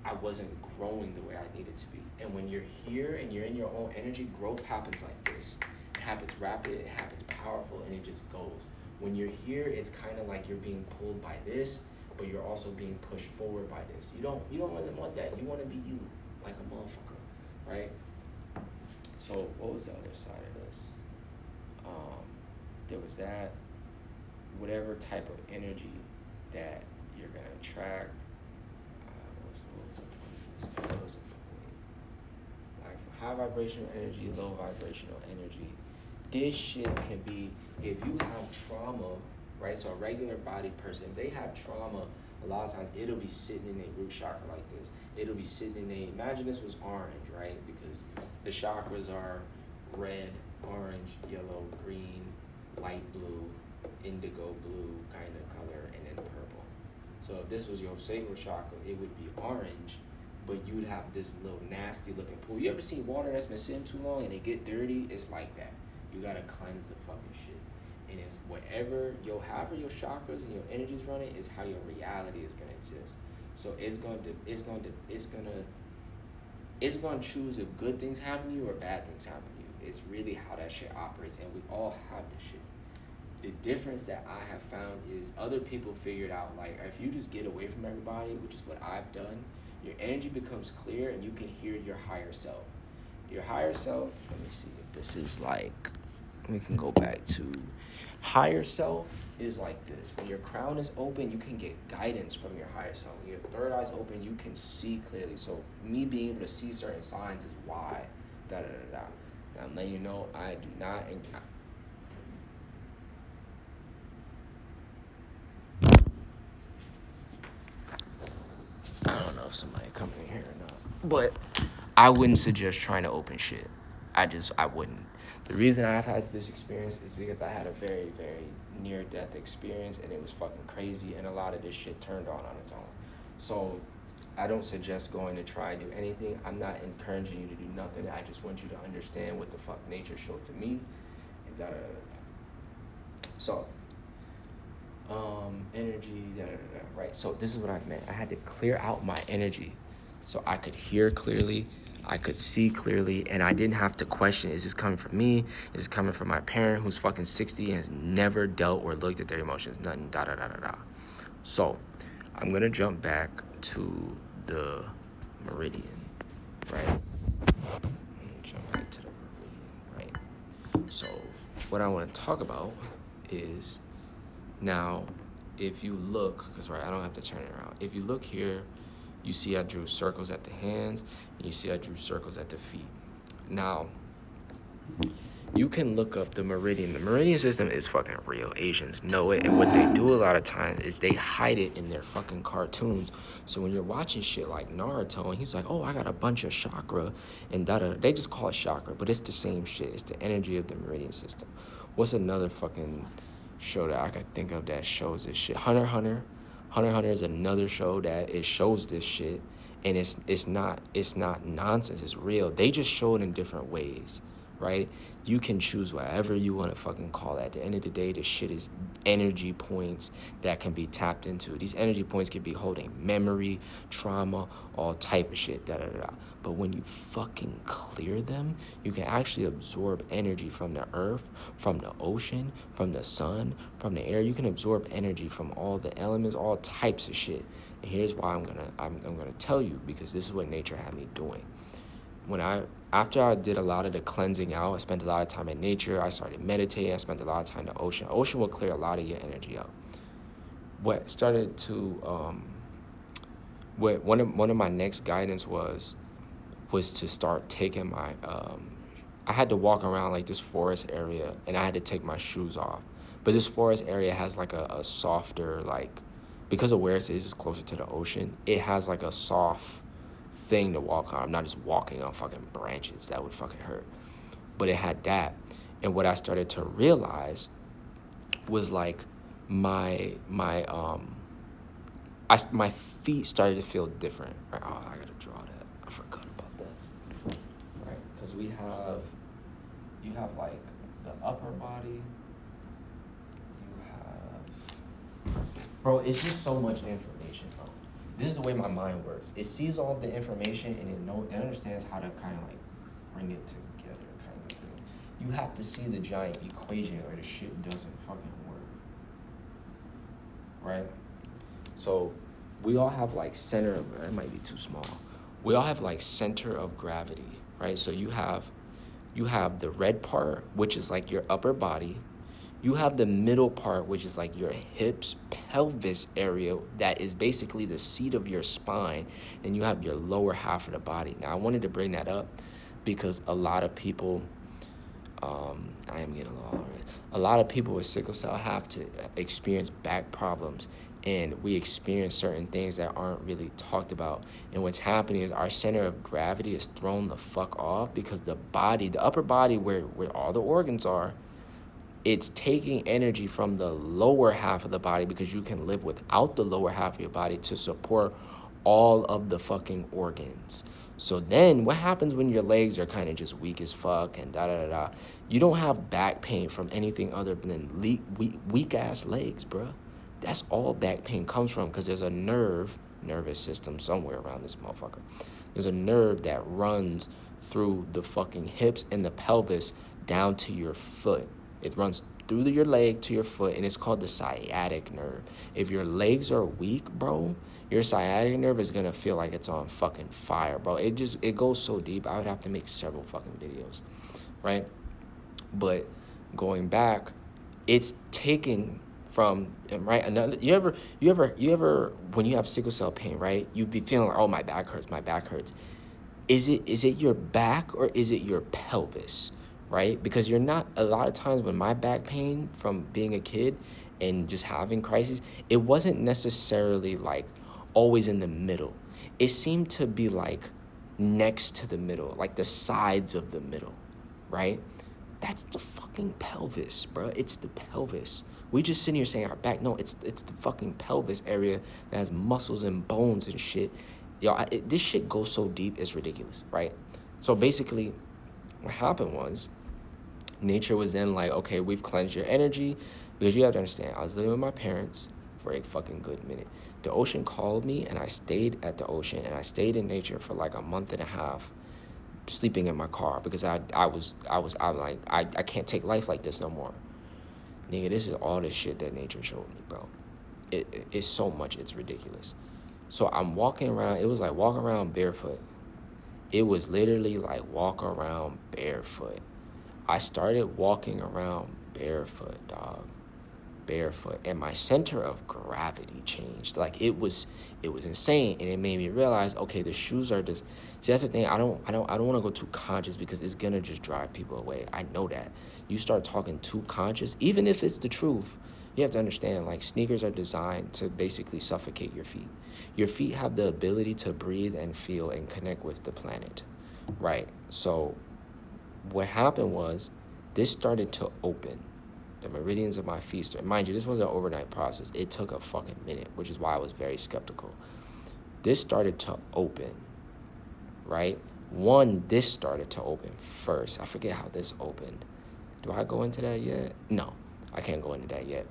Speaker 1: I wasn't growing the way I needed to be. And when you're here and you're in your own energy, growth happens like this. It happens rapid, it happens powerful, and it just goes. When you're here, it's kind of like you're being pulled by this, but you're also being pushed forward by this. You don't really want that. You want to be you, like a motherfucker, right? So what was the other side of this? There was that, whatever type of energy that you're gonna attract. Like high vibrational energy, low vibrational energy. This shit can be, if you have trauma, right? So a regular body person, if they have trauma, a lot of times it'll be sitting in a root chakra like this. It'll be sitting in imagine this was orange, right? Because the chakras are red, orange, yellow, green, light blue, indigo blue kind of color, and then purple. So if this was your sacral chakra, it would be orange, but you'd have this little nasty looking pool. You ever seen water that's been sitting too long and it get dirty? It's like that. You gotta cleanse the fucking shit. And it's however your chakras and your energy's running is how your reality is gonna exist. So it's gonna choose if good things happen to you or bad things happen to you. It's really how that shit operates, and we all have this shit. The difference that I have found is other people figured out, like, if you just get away from everybody, which is what I've done, your energy becomes clear and you can hear your higher self. Your higher self, let me see if this is like, we can go back to higher self is like this. When your crown is open, you can get guidance from your higher self. When your third eye's open, you can see clearly. So me being able to see certain signs is why, Now I'm letting you know I do not, I don't know if somebody coming in here or not, but I wouldn't suggest trying to open shit. I wouldn't. The reason I've had this experience is because I had a very, very near-death experience, and it was fucking crazy, and a lot of this shit turned on its own. So I don't suggest going to try and do anything. I'm not encouraging you to do nothing. I just want you to understand what the fuck nature showed to me, and da da da da. So, energy, da da da da. Right. So this is what I meant. I had to clear out my energy, so I could hear clearly, I could see clearly, and I didn't have to question, is this coming from me? Is this coming from my parent who's fucking 60 and has never dealt or looked at their emotions? Nothing, da da da da da. So, I'm gonna jump back to the meridian, right? Jump back to the meridian, right? So, what I want to talk about is, now, if you look, because right, I don't have to turn it around. If you look here, you see I drew circles at the hands, and you see I drew circles at the feet. Now, you can look up the meridian. The meridian system is fucking real. Asians know it, and what they do a lot of times is they hide it in their fucking cartoons. So when you're watching shit like Naruto, and he's like, oh, I got a bunch of chakra, and da-da, they just call it chakra, but it's the same shit. It's the energy of the meridian system. What's another fucking show that I can think of that shows this shit? Hunter x Hunter. Hunter x Hunter is another show that it shows this shit, and it's not nonsense. It's real. They just show it in different ways, right? You can choose whatever you want to fucking call it. At the end of the day, this shit is energy points that can be tapped into. These energy points can be holding memory, trauma, all type of shit, da da da. But when you fucking clear them, you can actually absorb energy from the earth, from the ocean, from the sun, from the air. You can absorb energy from all the elements, all types of shit. And here's why I'm gonna tell you, because this is what nature had me doing. After I did a lot of the cleansing out, I spent a lot of time in nature, I started meditating, I spent a lot of time in the ocean. Ocean will clear a lot of your energy out. What started to, one of my next guidance was to start taking my, I had to walk around like this forest area, and I had to take my shoes off. But this forest area has like a softer, like, because of where it is, it's closer to the ocean, it has like a soft thing to walk on. I'm not just walking on fucking branches. That would fucking hurt. But it had that. And what I started to realize was like my feet started to feel different. Right? Oh, I gotta draw that. I forgot about that. Right? Because you have like the upper body. Bro, it's just so much information, bro. This is the way my mind works. It sees all the information, and it understands how to kind of like bring it together, kind of thing. You have to see the giant equation, or the shit doesn't fucking work. Right? So we all have like center of, it might be too small. We all have like center of gravity, right? So you have the red part, which is like your upper body. You have the middle part, which is like your hips, pelvis area, that is basically the seat of your spine, and you have your lower half of the body. Now, I wanted to bring that up because a lot of people, I am getting a lot of people with sickle cell have to experience back problems, and we experience certain things that aren't really talked about. And what's happening is our center of gravity is thrown the fuck off because the upper body, where all the organs are, it's taking energy from the lower half of the body, because you can live without the lower half of your body to support all of the fucking organs. So then what happens when your legs are kind of just weak as fuck and da-da-da-da? You don't have back pain from anything other than weak-ass legs, bruh. That's all back pain comes from, because there's a nervous system somewhere around this motherfucker. There's a nerve that runs through the fucking hips and the pelvis down to your foot. It runs through your leg to your foot, and it's called the sciatic nerve. If your legs are weak, bro, your sciatic nerve is going to feel like it's on fucking fire, bro. It goes so deep, I would have to make several fucking videos, right? But going back, it's taking from, right, another, you ever, when you have sickle cell pain, right, you'd be feeling like, oh, my back hurts. Is it your back, or is it your pelvis? Right? Because you're not, a lot of times when my back pain from being a kid and just having crises, it wasn't necessarily like always in the middle. It seemed to be like next to the middle, like the sides of the middle, right? That's the fucking pelvis, bro. It's the pelvis. We just sitting here saying our back. No, it's the fucking pelvis area that has muscles and bones and shit. Yo, this shit goes so deep, it's ridiculous, right? So basically, what happened was, nature was then like, okay, we've cleansed your energy, because you have to understand, I was living with my parents for a fucking good minute. The ocean called me, and I stayed at the ocean, and I stayed in nature for like a month and a half, sleeping in my car, because I'm like, I can't take life like this no more. Nigga, this is all the shit that nature showed me, bro. It's so much, it's ridiculous. So I'm walking around, it was like walking around barefoot. It was literally like walk around barefoot. I started walking around barefoot, dog. Barefoot. And my center of gravity changed. Like it was insane. And it made me realize, okay, the shoes are just, see, that's the thing. I don't want to go too conscious, because it's gonna just drive people away. I know that. You start talking too conscious, even if it's the truth, you have to understand, like, sneakers are designed to basically suffocate your feet. Your feet have the ability to breathe and feel and connect with the planet, right? So what happened was, this started to open. The meridians of my feet started. Mind you, this wasn't an overnight process. It took a fucking minute, which is why I was very skeptical. This started to open, right? This started to open first. I forget how this opened. Do I go into that yet? No, I can't go into that yet.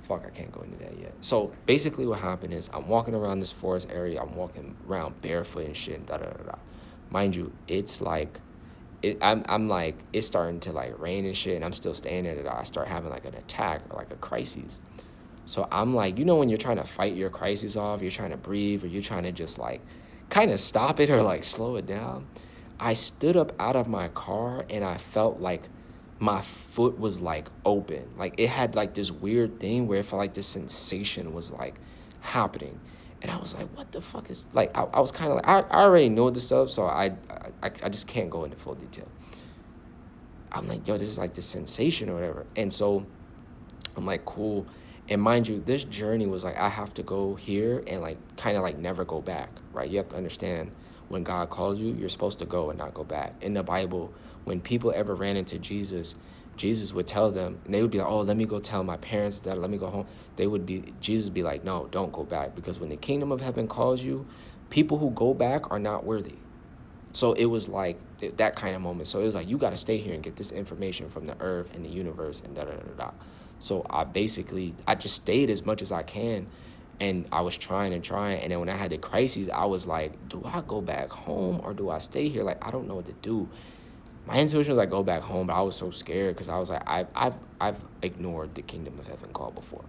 Speaker 1: Fuck, I can't go into that yet. So basically what happened is, I'm walking around this forest area. I'm walking around barefoot and shit, da-da-da-da. Mind you, it's like, I'm like, it's starting to like rain and shit, and I'm still staying there. I start having like an attack or like a crisis. So I'm like, you know, when you're trying to fight your crisis off, you're trying to breathe, or you're trying to just like kind of stop it or like slow it down. I stood up out of my car, and I felt like my foot was like open. Like it had like this weird thing where it felt like this sensation was like happening. And I was like, what the fuck is, like, I was kind of like, I already know this stuff, so I just can't go into full detail. I'm like, yo, this is like this sensation or whatever. And so I'm like, cool. And mind you, this journey was like, I have to go here and like kind of like never go back, right? You have to understand, when God calls you, you're supposed to go and not go back. In the Bible, when people ever ran into Jesus, Jesus would tell them, and they would be like, oh, let me go tell my parents that, let me go home. Jesus would be like, no, don't go back, because when the kingdom of heaven calls you, people who go back are not worthy. So it was like that kind of moment. So it was like, you got to stay here and get this information from the earth and the universe and da-da-da-da. So I just stayed as much as I can, and I was trying. And then when I had the crises, I was like, do I go back home or do I stay here? Like, I don't know what to do. My intuition was like, go back home, but I was so scared, because I was like, I've ignored the kingdom of heaven call before,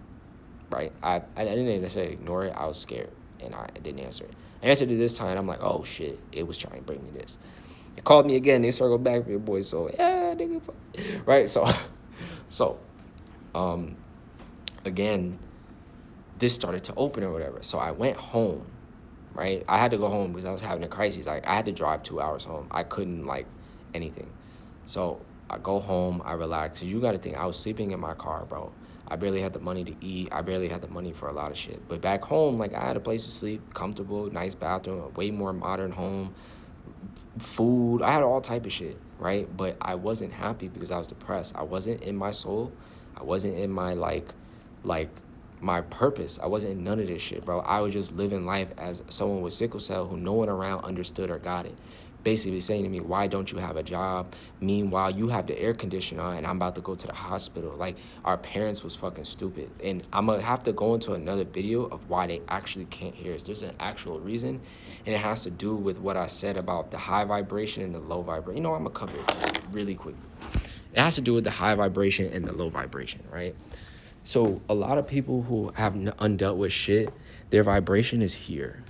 Speaker 1: right? I didn't necessarily ignore it. I was scared, and I didn't answer it. I answered it this time. I'm like, oh shit, it was trying to bring me this. It called me again. They circled back for your boy. So yeah, nigga, right? So, again, this started to open or whatever. So I went home, right? I had to go home because I was having a crisis. Like, I had to drive 2 hours home. I couldn't like anything. So I go home, I relax. You got to think, I was sleeping in my car, bro. I barely had the money to eat. I barely had the money for a lot of shit. But back home, like, I had a place to sleep, comfortable, nice bathroom, a way more modern home, food. I had all type of shit, right? But I wasn't happy because I was depressed. I wasn't in my soul. I wasn't in my like my purpose. I wasn't in none of this shit, bro. I was just living life as someone with sickle cell who no one around understood or got it. Basically saying to me, why don't you have a job? Meanwhile, you have the air conditioner on and I'm about to go to the hospital. Like, our parents was fucking stupid. And I'm going to have to go into another video of why they actually can't hear us. There's an actual reason, and it has to do with what I said about the high vibration and the low vibration. You know, I'm going to cover it really quick. It has to do with the high vibration and the low vibration, right? So a lot of people who have undealt with shit, their vibration is here,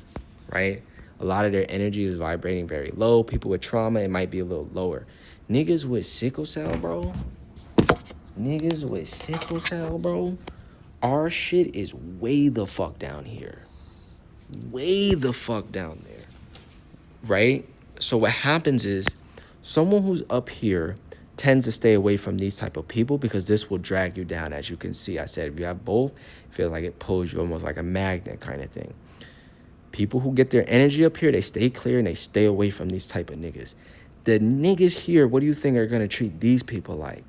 Speaker 1: right? A lot of their energy is vibrating very low. People with trauma, it might be a little lower. Niggas with sickle cell, bro. Our shit is way the fuck down here. Way the fuck down there. Right? So what happens is, someone who's up here tends to stay away from these type of people because this will drag you down. As you can see, I said, if you have both, it feels like it pulls you almost like a magnet kind of thing. People who get their energy up here, they stay clear and they stay away from these type of niggas. The niggas here, what do you think are gonna treat these people like?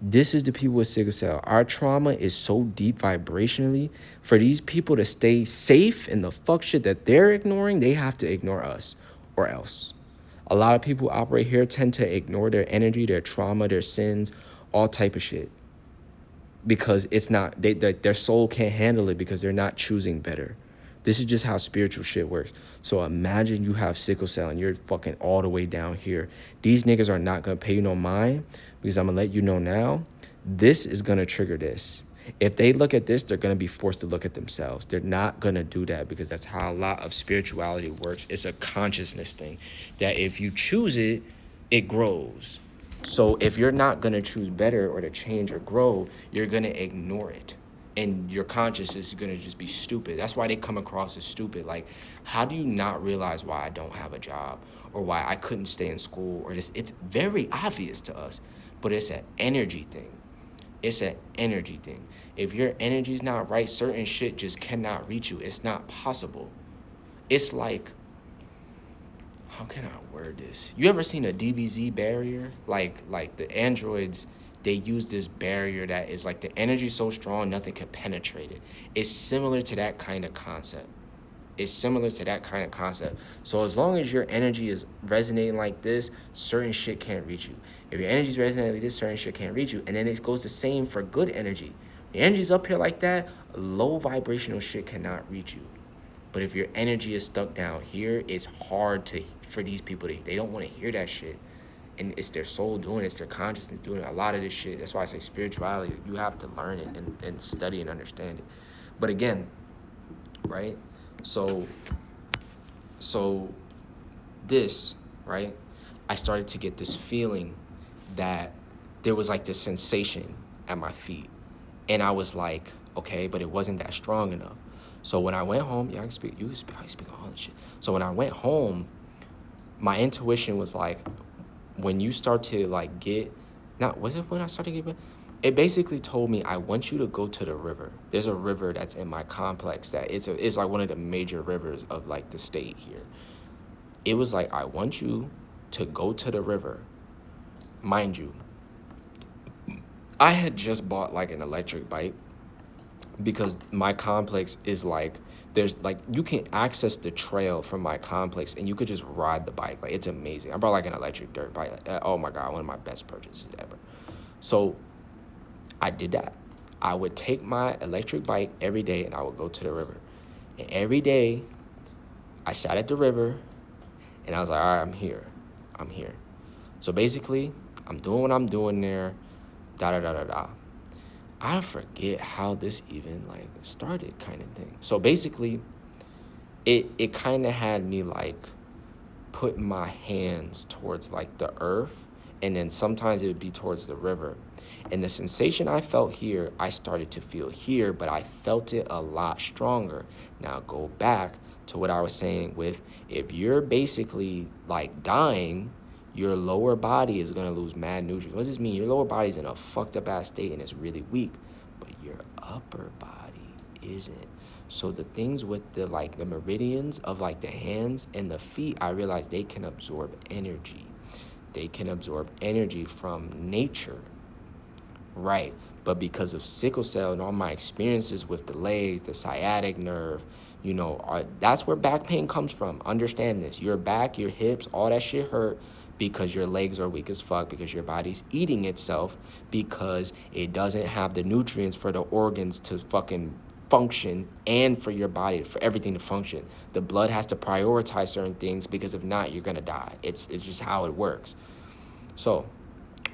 Speaker 1: This is the people with sickle cell. Our trauma is so deep vibrationally. For these people to stay safe in the fuck shit that they're ignoring, they have to ignore us or else. A lot of people operate here tend to ignore their energy, their trauma, their sins, all type of shit. Because it's not, their soul can't handle it because they're not choosing better. This is just how spiritual shit works. So imagine you have sickle cell and you're fucking all the way down here. These niggas are not going to pay you no mind because I'm going to let you know now, this is going to trigger this. If they look at this, they're going to be forced to look at themselves. They're not going to do that because that's how a lot of spirituality works. It's a consciousness thing that if you choose it, it grows. So if you're not going to choose better or to change or grow, you're going to ignore it. And your consciousness is going to just be stupid. That's why they come across as stupid. Like, how do you not realize why I don't have a job or why I couldn't stay in school or this? It's very obvious to us, but it's an energy thing. It's an energy thing. If your energy's not right, certain shit just cannot reach you. It's not possible. It's like, how can I word this? You ever seen a DBZ barrier? Like the androids, they use this barrier that is like the energy so strong, nothing can penetrate it. It's similar to that kind of concept. So as long as your energy is resonating like this, certain shit can't reach you. If your energy is resonating like this, certain shit can't reach you. And then it goes the same for good energy. The energy's up here like that, low vibrational shit cannot reach you. But if your energy is stuck down here, it's hard for these people. They don't want to hear that shit. And it's their soul doing it. It's their consciousness doing it. A lot of this shit. That's why I say spirituality. You have to learn it and study and understand it. But again, right? So this, right? I started to get this feeling that there was like this sensation at my feet. And I was like, okay, but it wasn't that strong enough. So when I went home, I speak all this shit. So when I went home, my intuition was like, when you start to like get, was it when I started getting, it basically told me, I want you to go to the river. There's a river that's in my complex that it's like one of the major rivers of like the state here. It was like, I want you to go to the river. Mind you, I had just bought like an electric bike because my complex is like, there's like, you can access the trail from my complex and you could just ride the bike. Like, it's amazing. I bought like an electric dirt bike. Oh my God, one of my best purchases ever. So I did that. I would take my electric bike every day and I would go to the river. And every day I sat at the river and I was like, all right, I'm here. So basically, I'm doing what I'm doing there, I forget how this even like started kind of thing. So basically, it kind of had me like put my hands towards like the earth, and then sometimes it would be towards the river. And the sensation I felt here, I started to feel here, but I felt it a lot stronger. Now go back to what I was saying with, if you're basically like dying, your lower body is going to lose mad nutrients. What does this mean? Your lower body is in a fucked up ass state and it's really weak, but your upper body isn't. So the things with the like the meridians of like the hands and the feet, I realized they can absorb energy. They can absorb energy from nature, right? But because of sickle cell and all my experiences with the legs, the sciatic nerve, that's where back pain comes from. Understand this. Your back, your hips, all that shit hurt because your legs are weak as fuck, because your body's eating itself, because it doesn't have the nutrients for the organs to fucking function and for your body, for everything to function. The blood has to prioritize certain things because if not, you're gonna die. It's just how it works. So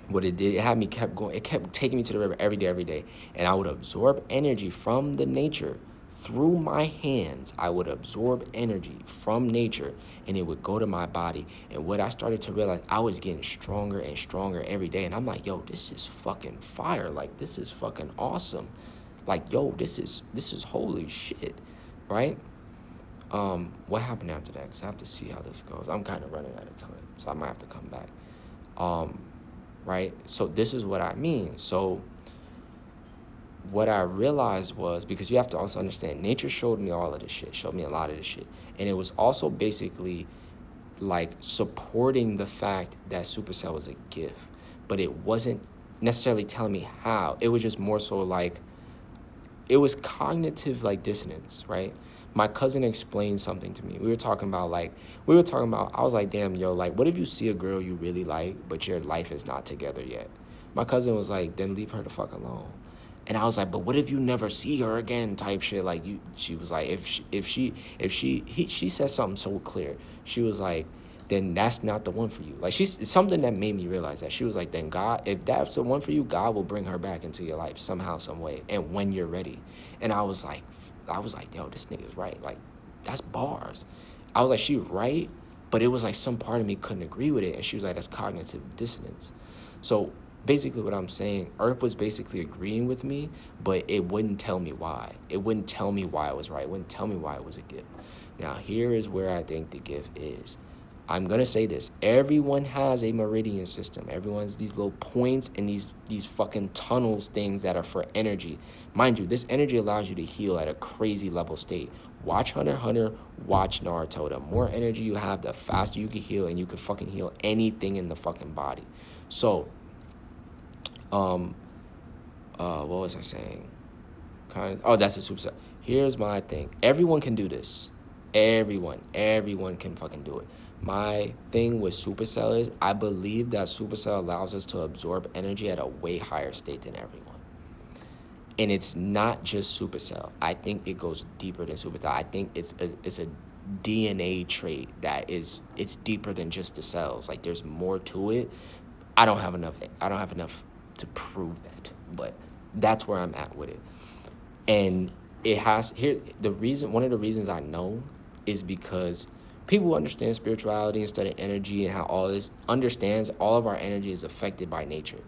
Speaker 1: what it did, it kept taking me to the river every day, and I would absorb energy from the nature. Through my hands, I would absorb energy from nature, and it would go to my body. And what I started to realize, I was getting stronger and stronger every day. And I'm like, yo, this is fucking fire. Like, this is fucking awesome. Like, yo, this is holy shit, right? What happened after that? Because I have to see how this goes. I'm kind of running out of time, so I might have to come back. Right? So this is what I mean. So what I realized was, because you have to also understand, nature showed me all of this shit, showed me a lot of this shit. And it was also basically like supporting the fact that Supercell was a gift, but it wasn't necessarily telling me how. It was just more so like, it was cognitive like dissonance, right? My cousin explained something to me. We were talking about, I was like, damn, yo, like, what if you see a girl you really like, but your life is not together yet? My cousin was like, then leave her the fuck alone. And I was like, but what if you never see her again, type shit? Like, she was like, she said something so clear. She was like, then that's not the one for you. Like, it's something that made me realize that. She was like, then God, if that's the one for you, God will bring her back into your life somehow, some way, and when you're ready. And I was like, yo, this nigga's right. Like, that's bars. I was like, she right, but it was like some part of me couldn't agree with it. And she was like, that's cognitive dissonance. So basically what I'm saying, Earth was basically agreeing with me, but it wouldn't tell me why. It wouldn't tell me why it was right. It wouldn't tell me why it was a gift. Now, here is where I think the gift is. I'm going to say this. Everyone has a meridian system. Everyone's these little points and these fucking tunnels things that are for energy. Mind you, this energy allows you to heal at a crazy level state. Watch Hunter x Hunter, watch Naruto. The more energy you have, the faster you can heal, and you can fucking heal anything in the fucking body. So, what was I saying? That's a superset. Here's my thing. Everyone can do this. Everyone can fucking do it. My thing with Supercell is I believe that Supercell allows us to absorb energy at a way higher state than everyone. And it's not just Supercell. I think it goes deeper than Supercell. I think it's a DNA trait that it's deeper than just the cells. Like, there's more to it. I don't have enough to prove that, but that's where I'm at with it. And it has one of the reasons I know is because people who understand spirituality and study energy and how all this understands all of our energy is affected by nature.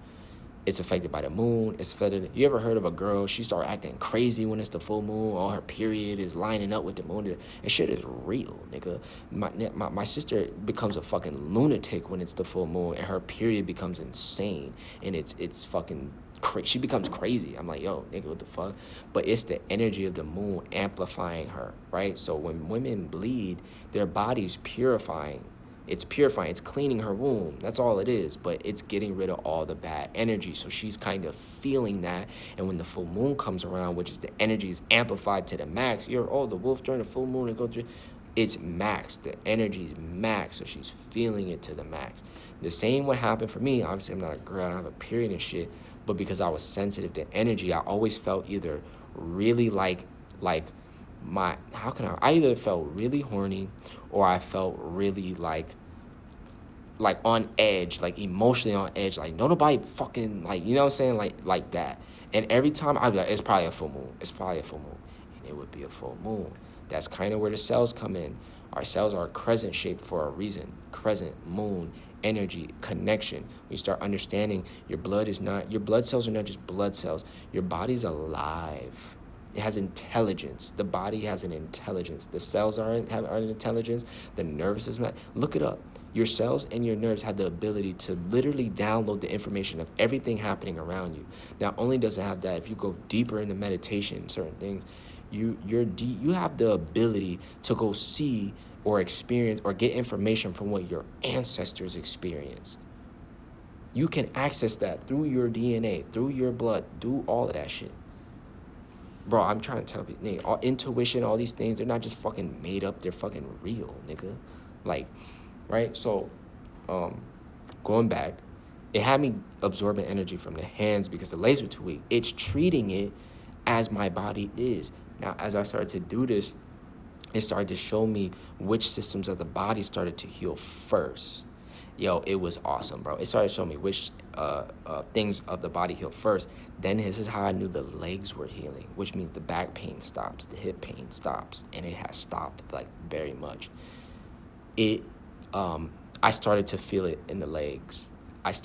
Speaker 1: It's affected by the moon. It's affected. You ever heard of a girl? She start acting crazy when it's the full moon. All her period is lining up with the moon. And shit is real, nigga. My sister becomes a fucking lunatic when it's the full moon, and her period becomes insane. And it's fucking crazy. She becomes crazy. I'm like, yo, nigga, what the fuck? But it's the energy of the moon amplifying her, right? So when women bleed, their body's purifying. It's purifying. It's cleaning her womb. That's all it is. But it's getting rid of all the bad energy. So she's kind of feeling that. And when the full moon comes around, which is the energy is amplified to the max, the wolf during the full moon and go through. It's max. The energy is max. So she's feeling it to the max. The same would happen for me. Obviously, I'm not a girl. I don't have a period and shit. But because I was sensitive to energy, I always felt either really I either felt really horny, or I felt really like on edge, like emotionally on edge, like nobody fucking, like, you know what I'm saying, like that. And every time I'd be like, it's probably a full moon, and it would be a full moon. That's kind of where the cells come in. Our cells are crescent shaped for a reason. Crescent, moon, energy, connection. We start understanding your blood cells are not just blood cells. Your body's alive. It has intelligence. The body has an intelligence. The cells have an intelligence. The nervous system. Look it up. Your cells and your nerves have the ability to literally download the information of everything happening around you. Not only does it have that, if you go deeper into meditation, certain things, you have the ability to go see or experience or get information from what your ancestors experienced. You can access that through your DNA, through your blood, do all of that shit. Bro, I'm trying to tell you, nigga, all intuition, all these things, they're not just fucking made up, they're fucking real, nigga. Like, right? So, going back, it had me absorbing energy from the hands because the legs were too weak. It's treating it as my body is. Now, as I started to do this, it started to show me which systems of the body started to heal first. Yo, it was awesome, bro. It started showing me which things of the body healed first. Then this is how I knew the legs were healing, which means the back pain stops, the hip pain stops, and it has stopped, like, very much. I started to feel it in the legs. And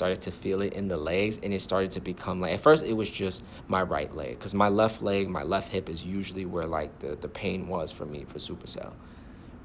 Speaker 1: it started to become like, at first it was just my right leg, because my left leg, my left hip is usually where, like, the pain was for me for Supercell.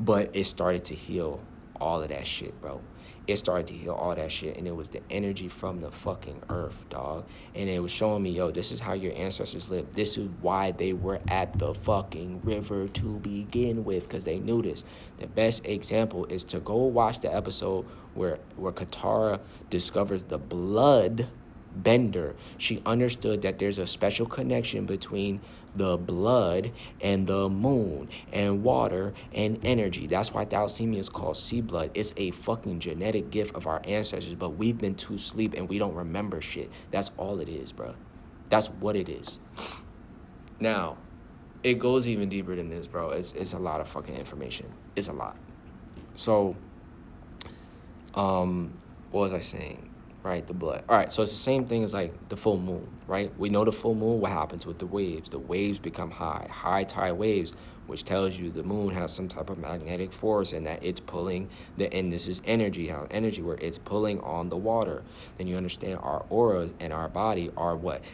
Speaker 1: But it started to heal all of that shit, bro. it started to heal all that shit, and it was the energy from the fucking earth, dog. And it was showing me, yo, this is how your ancestors lived. This is why they were at the fucking river to begin with, because they knew this. The best example is to go watch the episode where Katara discovers the blood bender. She understood that there's a special connection between the blood and the moon and water and energy. That's why thalassemia is called sea blood. It's a fucking genetic gift of our ancestors, but we've been too asleep and we don't remember shit. That's all it is, bro. That's what it is. Now, it goes even deeper than this, bro. It's a lot of fucking information. It's a lot. So, what was I saying? Right, the blood. All right, so it's the same thing as like the full moon, right? We know the full moon, what happens with the waves? The waves become high tide waves, which tells you the moon has some type of magnetic force and that it's pulling and this is energy, where it's pulling on the water. Then you understand our auras and our body are what?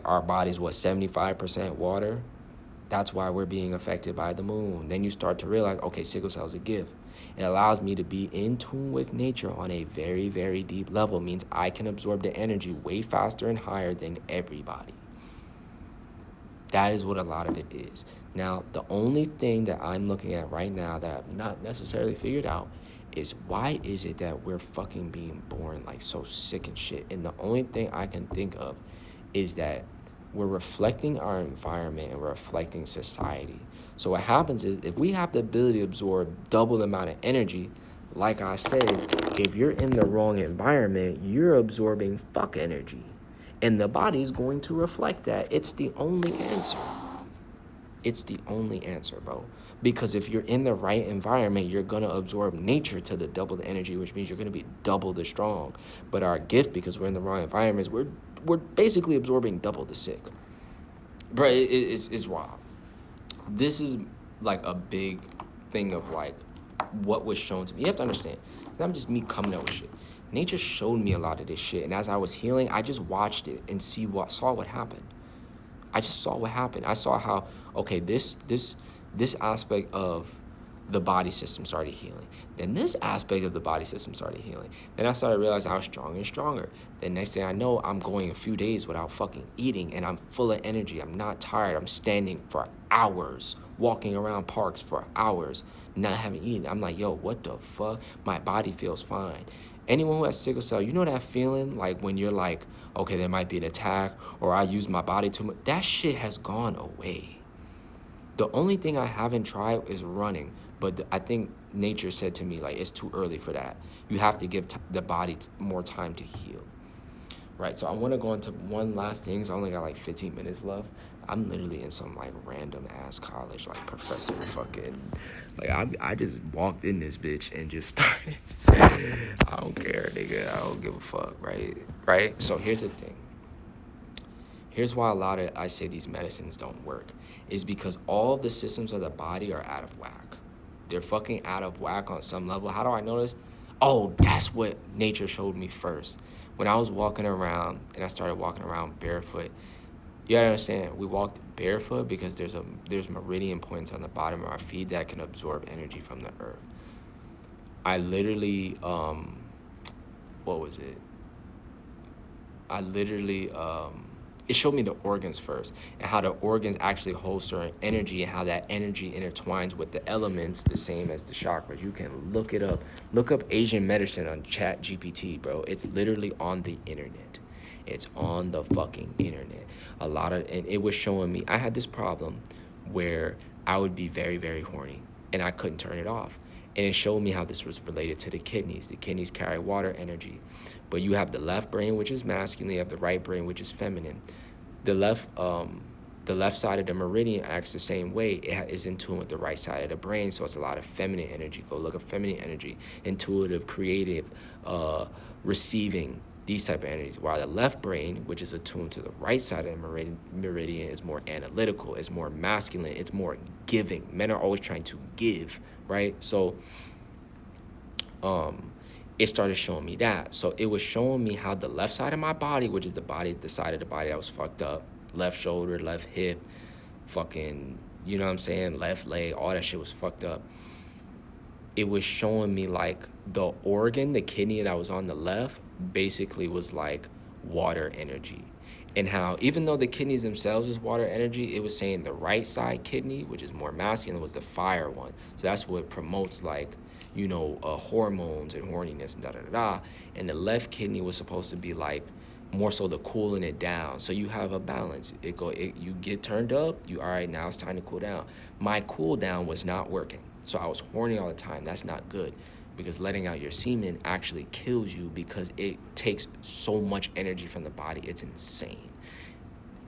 Speaker 1: Our body's what, 75% water? That's why we're being affected by the moon. Then you start to realize, okay, sickle cell is a gift. It allows me to be in tune with nature on a very, very deep level. It means I can absorb the energy way faster and higher than everybody. That is what a lot of it is. Now, the only thing that I'm looking at right now that I've not necessarily figured out is why is it that we're fucking being born like so sick and shit? And the only thing I can think of is that we're reflecting our environment and we're reflecting society. So what happens is if we have the ability to absorb double the amount of energy, like I said, if you're in the wrong environment, you're absorbing fuck energy. And the body's going to reflect that. It's the only answer. It's the only answer, bro. Because if you're in the right environment, you're going to absorb nature to the double the energy, which means you're going to be double the strong. But our gift, because we're in the wrong environments, we're basically absorbing double the sick. Bro, it's wild. This is like a big thing of like what was shown to me. You have to understand, it's not just me coming up with shit. Nature showed me a lot of this shit, and as I was healing, I just watched it and saw what happened. I just saw what happened. I saw how, okay, this aspect of the body system started healing. Then this aspect of the body system started healing. Then I started realizing I was stronger and stronger. Then next thing I know, I'm going a few days without fucking eating, and I'm full of energy. I'm not tired. I'm standing for hours, walking around parks for hours, not having eaten. I'm like, yo, what the fuck? My body feels fine. Anyone who has sickle cell, you know that feeling like when you're like, okay, there might be an attack, or I use my body too much. That shit has gone away. The only thing I haven't tried is running, but I think nature said to me, like, it's too early for that. You have to give the body more time to heal. Right, so I want to go into one last thing. So I only got like 15 minutes left. I'm literally in some like random ass college, like professor fucking, like I just walked in this bitch and just started. I don't care, nigga. I don't give a fuck, right? So here's the thing. Here's why I say these medicines don't work, is because all the systems of the body are out of whack. They're fucking out of whack on some level. How do I know this? Oh, that's what nature showed me first. When I was walking around and I started walking around barefoot, you gotta understand, we walked barefoot because there's meridian points on the bottom of our feet that can absorb energy from the earth. I literally, it showed me the organs first and how the organs actually hold certain energy and how that energy intertwines with the elements the same as the chakras. You can look it up. Look up Asian medicine on ChatGPT, bro. It's literally on the internet. It's on the fucking internet. And it was showing me, I had this problem where I would be very, very horny and I couldn't turn it off. And it showed me how this was related to the kidneys. The kidneys carry water energy. But you have the left brain, which is masculine. You have the right brain, which is feminine. The left side of the meridian acts the same way. It is in tune with the right side of the brain, so it's a lot of feminine energy. Go look at feminine energy, intuitive, creative, receiving, these type of energies. While the left brain, which is attuned to the right side of the meridian, is more analytical, is more masculine, it's more giving. Men are always trying to give, right? So it started showing me that. So it was showing me how the left side of my body, which is the side of the body that was fucked up, left shoulder, left hip, fucking, you know what I'm saying, left leg, all that shit was fucked up. it was showing me like the organ, the kidney that was on the left, basically was like water energy. And how even though the kidneys themselves is water energy, it was saying the right side kidney, which is more masculine, was the fire one. So that's what promotes like, hormones and horniness and da da da da. And the left kidney was supposed to be like more so the cooling it down. So you have a balance. You get turned up, all right, now it's time to cool down. My cool down was not working. So I was horny all the time. That's not good, because letting out your semen actually kills you, because it takes so much energy from the body. It's insane.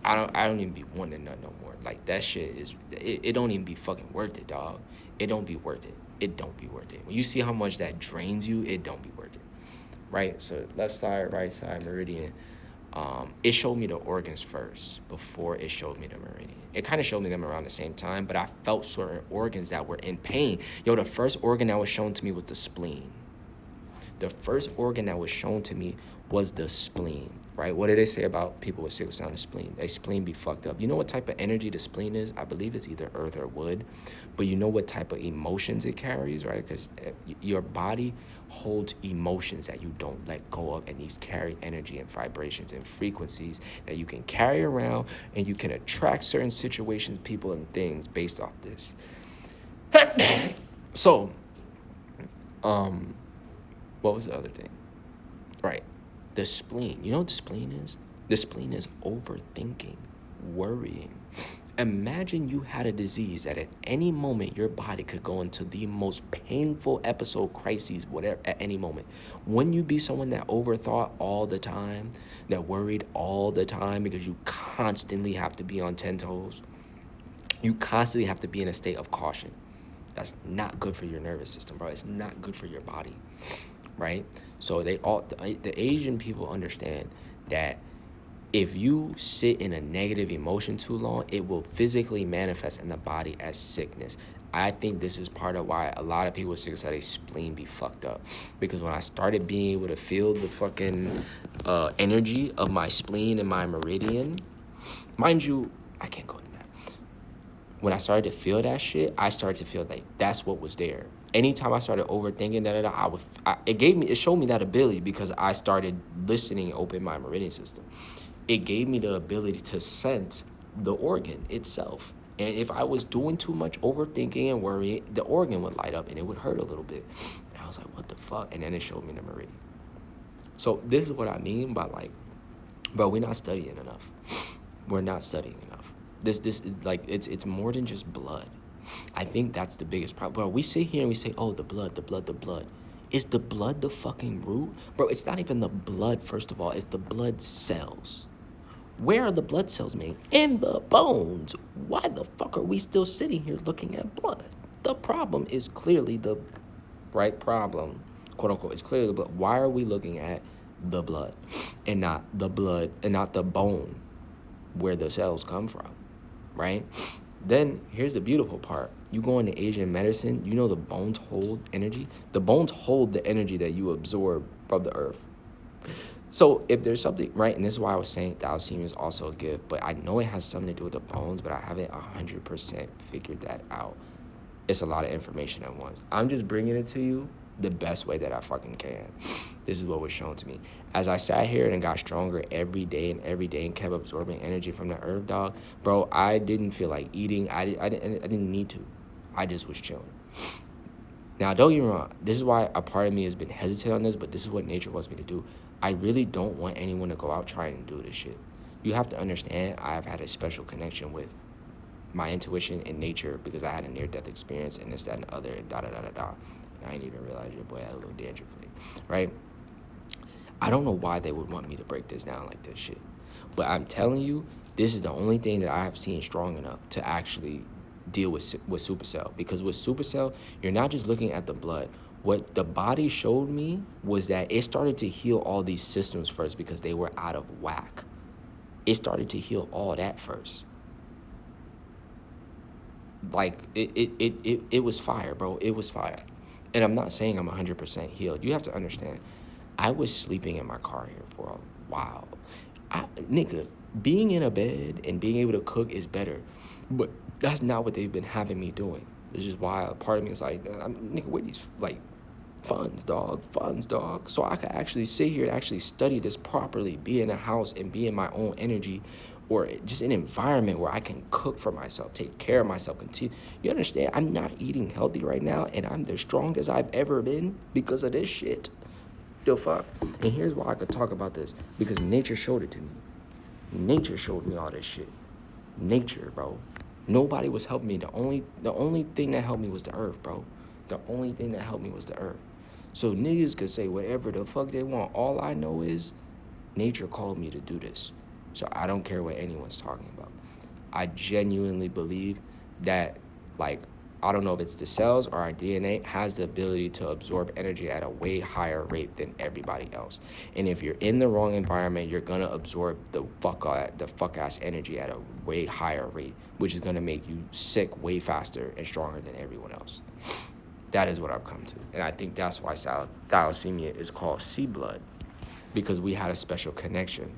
Speaker 1: I don't even be wanting nut no more. Like that shit it don't even be fucking worth it, dog. It don't be worth it. It don't be worth it. When you see how much that drains you, it don't be worth it. Right? So left side, right side, meridian. It showed me the organs first before it showed me the meridian. It kind of showed me them around the same time, but I felt certain organs that were in pain. Yo, the first organ that was shown to me was the spleen. The first organ that was shown to me was the spleen, right? What do they say about people with sickle cell and spleen? Their spleen be fucked up. You know what type of energy the spleen is? I believe it's either earth or wood. But you know what type of emotions it carries, right? Because your body holds emotions that you don't let go of, and these carry energy and vibrations and frequencies that you can carry around, and you can attract certain situations, people, and things based off this. So, what was the other thing? Right. The spleen. You know what the spleen is? The spleen is overthinking, worrying. Imagine you had a disease that at any moment your body could go into the most painful episode, crises, whatever, at any moment. Wouldn't you be someone that overthought all the time, that worried all the time, because you constantly have to be on 10 toes? You constantly have to be in a state of caution. That's not good for your nervous system, bro. It's not good for your body, right? So the Asian people understand that if you sit in a negative emotion too long, it will physically manifest in the body as sickness. I think this is part of why a lot of people with sickle cell, their spleen be fucked up. Because when I started being able to feel the fucking energy of my spleen and my meridian, mind you, I can't go into that. When I started to feel that shit, I started to feel like that's what was there. Anytime I started overthinking it showed me that ability, because I started listening and open my meridian system. It gave me the ability to sense the organ itself. And if I was doing too much overthinking and worrying, the organ would light up and it would hurt a little bit. And I was like, what the fuck? And then it showed me the meridian. So this is what I mean by like, bro, we're not studying enough. We're not studying enough. This like, it's more than just blood. I think that's the biggest problem. Bro, we sit here and we say, oh, the blood. Is the blood the fucking root? Bro, it's not even the blood, first of all. It's the blood cells. Where are the blood cells made? In the bones. Why the fuck are we still sitting here looking at blood? The problem is clearly the right problem, quote unquote. It's clearly the blood. Why are we looking at the blood and not the bone where the cells come from, right? Then here's the beautiful part. You go into Asian medicine, you know the bones hold energy. The bones hold the energy that you absorb from the earth. So if there's something, right, and this is why I was saying thalassemia is also a gift, but I know it has something to do with the bones, but I haven't 100% figured that out. It's a lot of information at once. I'm just bringing it to you the best way that I fucking can. This is what was shown to me. As I sat here and got stronger every day and kept absorbing energy from the herb, dog, bro, I didn't feel like eating. I didn't need to. I just was chilling. Now, don't get me wrong. This is why a part of me has been hesitant on this, but this is what nature wants me to do. I really don't want anyone to go out trying to do this shit. You have to understand, I've had a special connection with my intuition and nature because I had a near-death experience and this, that, and the other, and da-da-da-da-da. I didn't even realize your boy had a little danger flea, right? I don't know why they would want me to break this down like this shit. But I'm telling you, this is the only thing that I have seen strong enough to actually deal with supercell. Because with supercell, you're not just looking at the blood. What the body showed me was that it started to heal all these systems first because they were out of whack. It started to heal all that first. Like, it was fire, bro. It was fire. And I'm not saying I'm 100% healed. You have to understand, I was sleeping in my car here for a while. Nigga, being in a bed and being able to cook is better. But that's not what they've been having me doing. This is why a part of me is like, nigga, where these, like, funds, dog. So I could actually sit here and actually study this properly, be in a house and be in my own energy, or just an environment where I can cook for myself, take care of myself, continue. You understand? I'm not eating healthy right now, and I'm the strongest I've ever been because of this shit. The fuck? And here's why I could talk about this. Because nature showed it to me. Nature showed me all this shit. Nature, bro. Nobody was helping me. The only thing that helped me was the earth, bro. The only thing that helped me was the earth. So niggas could say whatever the fuck they want. All I know is nature called me to do this. So I don't care what anyone's talking about. I genuinely believe that, like, I don't know if it's the cells or our DNA has the ability to absorb energy at a way higher rate than everybody else. And if you're in the wrong environment, you're gonna absorb the fuck ass energy at a way higher rate, which is gonna make you sick way faster and stronger than everyone else. That is what I've come to. And I think that's why thalassemia is called sea blood, because we had a special connection.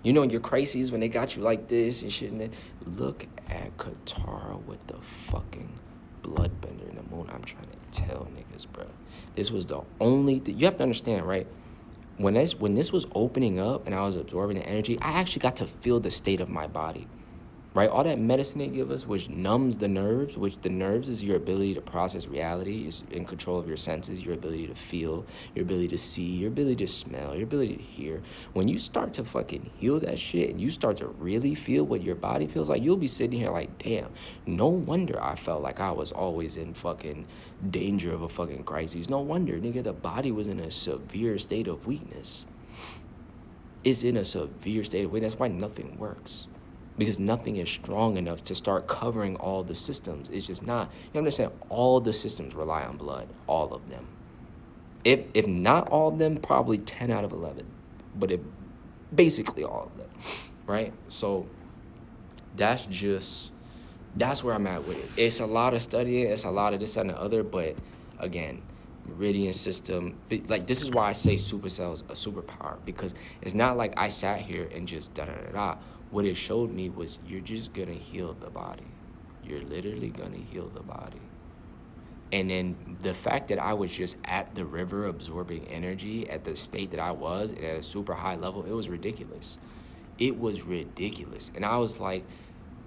Speaker 1: You know, your crises when they got you like this and shit. And look at Katara with the fucking bloodbender in the moon. I'm trying to tell niggas, bro. This was the only thing. You have to understand, right? When this was opening up and I was absorbing the energy, I actually got to feel the state of my body. Right? All that medicine they give us, which numbs the nerves, which the nerves is your ability to process reality, is in control of your senses, your ability to feel, your ability to see, your ability to smell, your ability to hear. When you start to fucking heal that shit and you start to really feel what your body feels like, you'll be sitting here like, damn, no wonder I felt like I was always in fucking danger of a fucking crisis. No wonder, nigga, the body was in a severe state of weakness. It's in a severe state of weakness. That's why nothing works. Because nothing is strong enough to start covering all the systems. It's just not. You understand? All the systems rely on blood. All of them. If not all of them, probably 10 out of 11. But basically all of them. Right? So that's where I'm at with it. It's a lot of studying. It's a lot of this and the other. But again, meridian system. Like, this is why I say supercell is a superpower. Because it's not like I sat here and just da-da-da-da. What it showed me was you're just going to heal the body. You're literally going to heal the body. And then the fact that I was just at the river absorbing energy at the state that I was at a super high level, it was ridiculous. It was ridiculous. And I was like,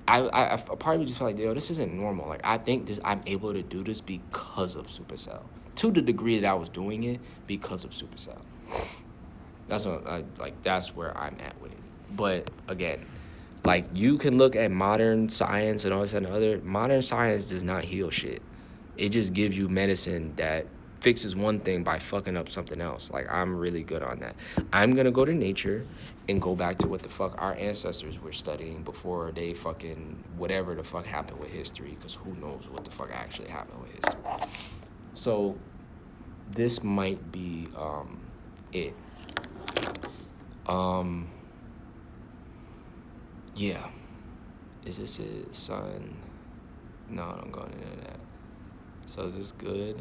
Speaker 1: a part of me just felt like, yo, this isn't normal. Like, I think I'm able to do this because of Supercell. To the degree that I was doing it because of Supercell. That's where I'm at with it. But again, like, you can look at modern science and all this and other. Modern science does not heal shit. It just gives you medicine that fixes one thing by fucking up something else. Like, I'm really good on that. I'm going to go to nature and go back to what the fuck our ancestors were studying before they fucking whatever the fuck happened with history, because who knows what the fuck actually happened with history. So this might be it. Yeah. Is this it, son? No, don't go into that. So is this good?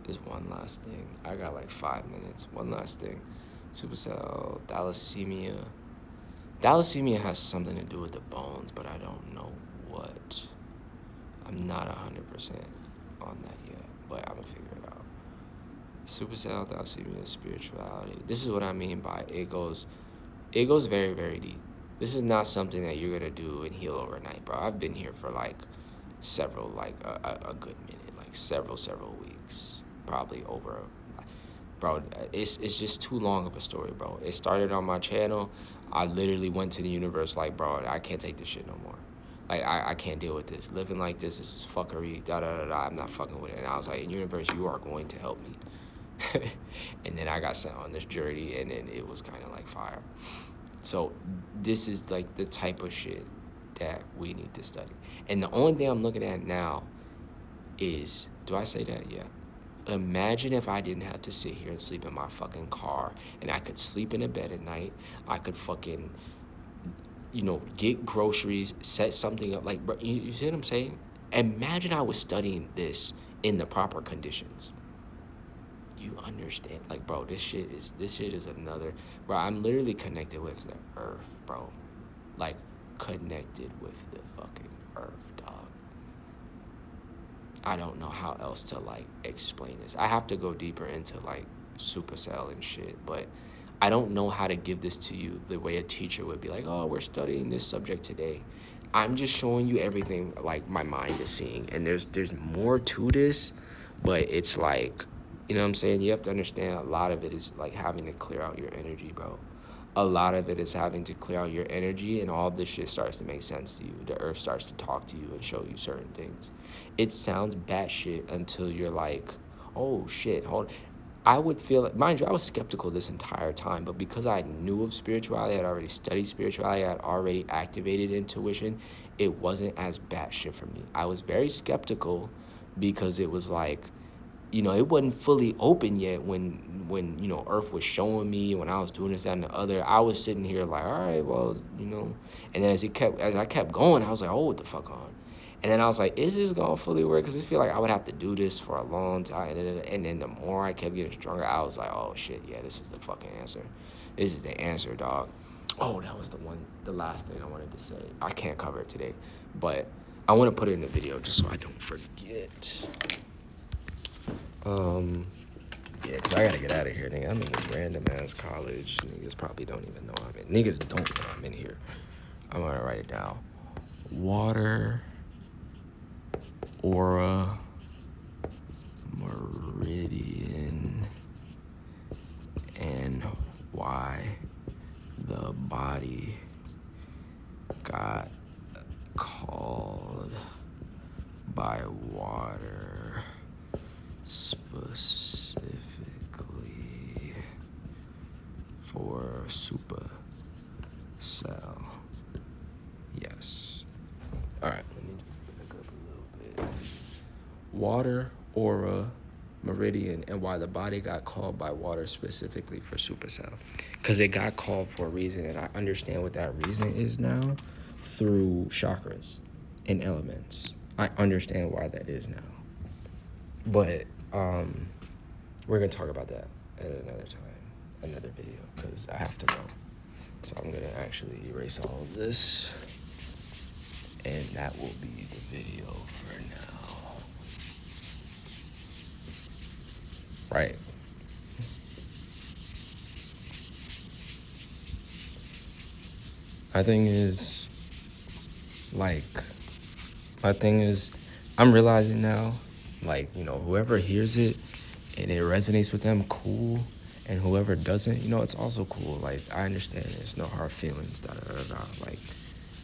Speaker 1: There's one last thing. I got like 5 minutes. One last thing. Supercell, thalassemia. Thalassemia has something to do with the bones, but I don't know what. I'm not 100% on that yet, but I'm gonna figure it out. Supercell, thalassemia, spirituality. This is what I mean by it goes very, very deep. This is not something that you're gonna do and heal overnight, bro. I've been here for like several, like a good minute, like several weeks, probably over. Bro, it's just too long of a story, bro. It started on my channel. I literally went to the universe like, bro, I can't take this shit no more. Like, I can't deal with this. Living like this is fuckery, da-da-da-da. I'm not fucking with it. And I was like, universe, you are going to help me. And then I got sent on this journey, and then it was kind of like fire. So this is like the type of shit that we need to study. And the only thing I'm looking at now is, do I say that? Yeah. Imagine if I didn't have to sit here and sleep in my fucking car, and I could sleep in a bed at night. I could fucking, get groceries, set something up. Like, bro, you see what I'm saying? Imagine I was studying this in the proper conditions. You understand? Like, bro, this shit is another, bro, I'm literally connected with the earth, bro. Like, connected with the fucking earth, dog. I don't know how else to like explain this. I have to go deeper into like supercell and shit, but I don't know how to give this to you the way a teacher would be like, oh, we're studying this subject today. I'm just showing you everything like my mind is seeing, and there's more to this, but it's like, you know what I'm saying? You have to understand a lot of it is like having to clear out your energy, bro. A lot of it is having to clear out your energy, and all this shit starts to make sense to you. The earth starts to talk to you and show you certain things. It sounds batshit until you're like, oh shit, hold. I would feel, mind you, I was skeptical this entire time, but because I knew of spirituality, I had already studied spirituality, I had already activated intuition, it wasn't as batshit for me. I was very skeptical because it was like, you know, it wasn't fully open yet when you know, Earth was showing me, when I was doing this, that, and the other. I was sitting here like, all right, well, you know, and then as I kept going, I was like, hold the fuck on. And then I was like, is this gonna fully work? Because I feel like I would have to do this for a long time. And then the more I kept getting stronger, I was like, oh shit, yeah, this is the fucking answer. This is the answer, dog. Oh, that was the last thing I wanted to say. I can't cover it today, but I want to put it in the video just so I don't forget. Yeah, because I gotta get out of here, nigga. I'm in this random ass college. Niggas probably don't even know I'm in. Niggas don't know I'm in here. I'm gonna write it down. Water, aura, meridian, and why the body got called by water specifically for super cell. Yes. All right. Let me back up a little bit. Water, aura, meridian, and why the body got called by water specifically for supercell. Because it got called for a reason, and I understand what that reason is now through chakras and elements. I understand why that is now. But we're going to talk about that at another time, another video, because I have to go. So I'm going to actually erase all of this, and that will be the video for now. Right. My thing is, I'm realizing now, like, you know, whoever hears it and it resonates with them, cool. And whoever doesn't, you know, it's also cool. Like, I understand there's no hard feelings, Like,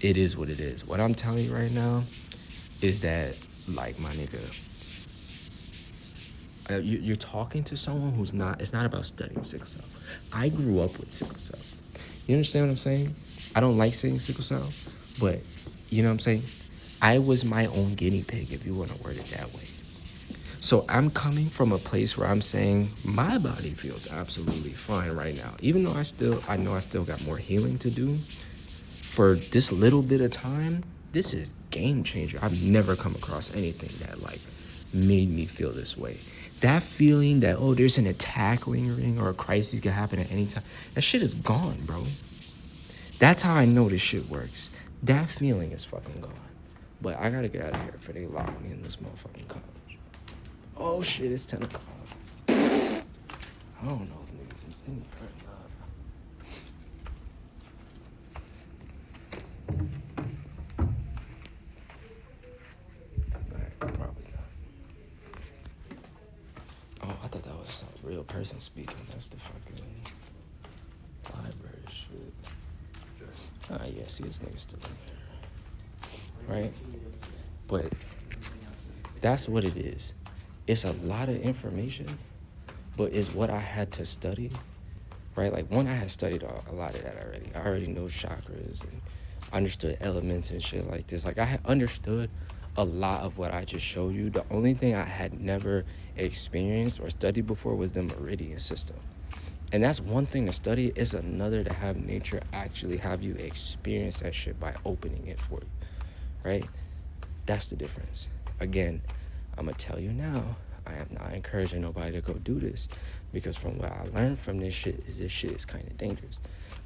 Speaker 1: it is what it is. What I'm telling you right now is that, like, my nigga, you're talking to someone who's not, it's not about studying sickle cell. I grew up with sickle cell. You understand what I'm saying? I don't like saying sickle cell, but you know what I'm saying? I was my own guinea pig, if you want to word it that way. So I'm coming from a place where I'm saying my body feels absolutely fine right now. Even though I know I still got more healing to do. For this little bit of time, this is game changer. I've never come across anything that like made me feel this way. That feeling that, oh, there's an attack lingering or a crisis can happen at any time, that shit is gone, bro. That's how I know this shit works. That feeling is fucking gone. But I gotta get out of here before they lock me in this motherfucking college. Oh shit, it's 10 o'clock. I don't know if niggas is in here or not. Alright, probably not. Oh, I thought that was a real person speaking. That's the fucking library shit. Ah, yeah, see, this nigga's still in there. Right? But that's what it is. It's a lot of information, but it's what I had to study, right? Like, one, I had studied a lot of that already. I already know chakras and understood elements and shit like this. Like, I had understood a lot of what I just showed you. The only thing I had never experienced or studied before was the meridian system. And that's one thing to study. It's another to have nature actually have you experience that shit by opening it for you, right? That's the difference. Again, I'm going to tell you now, I am not encouraging nobody to go do this, because from what I learned from this shit is kind of dangerous.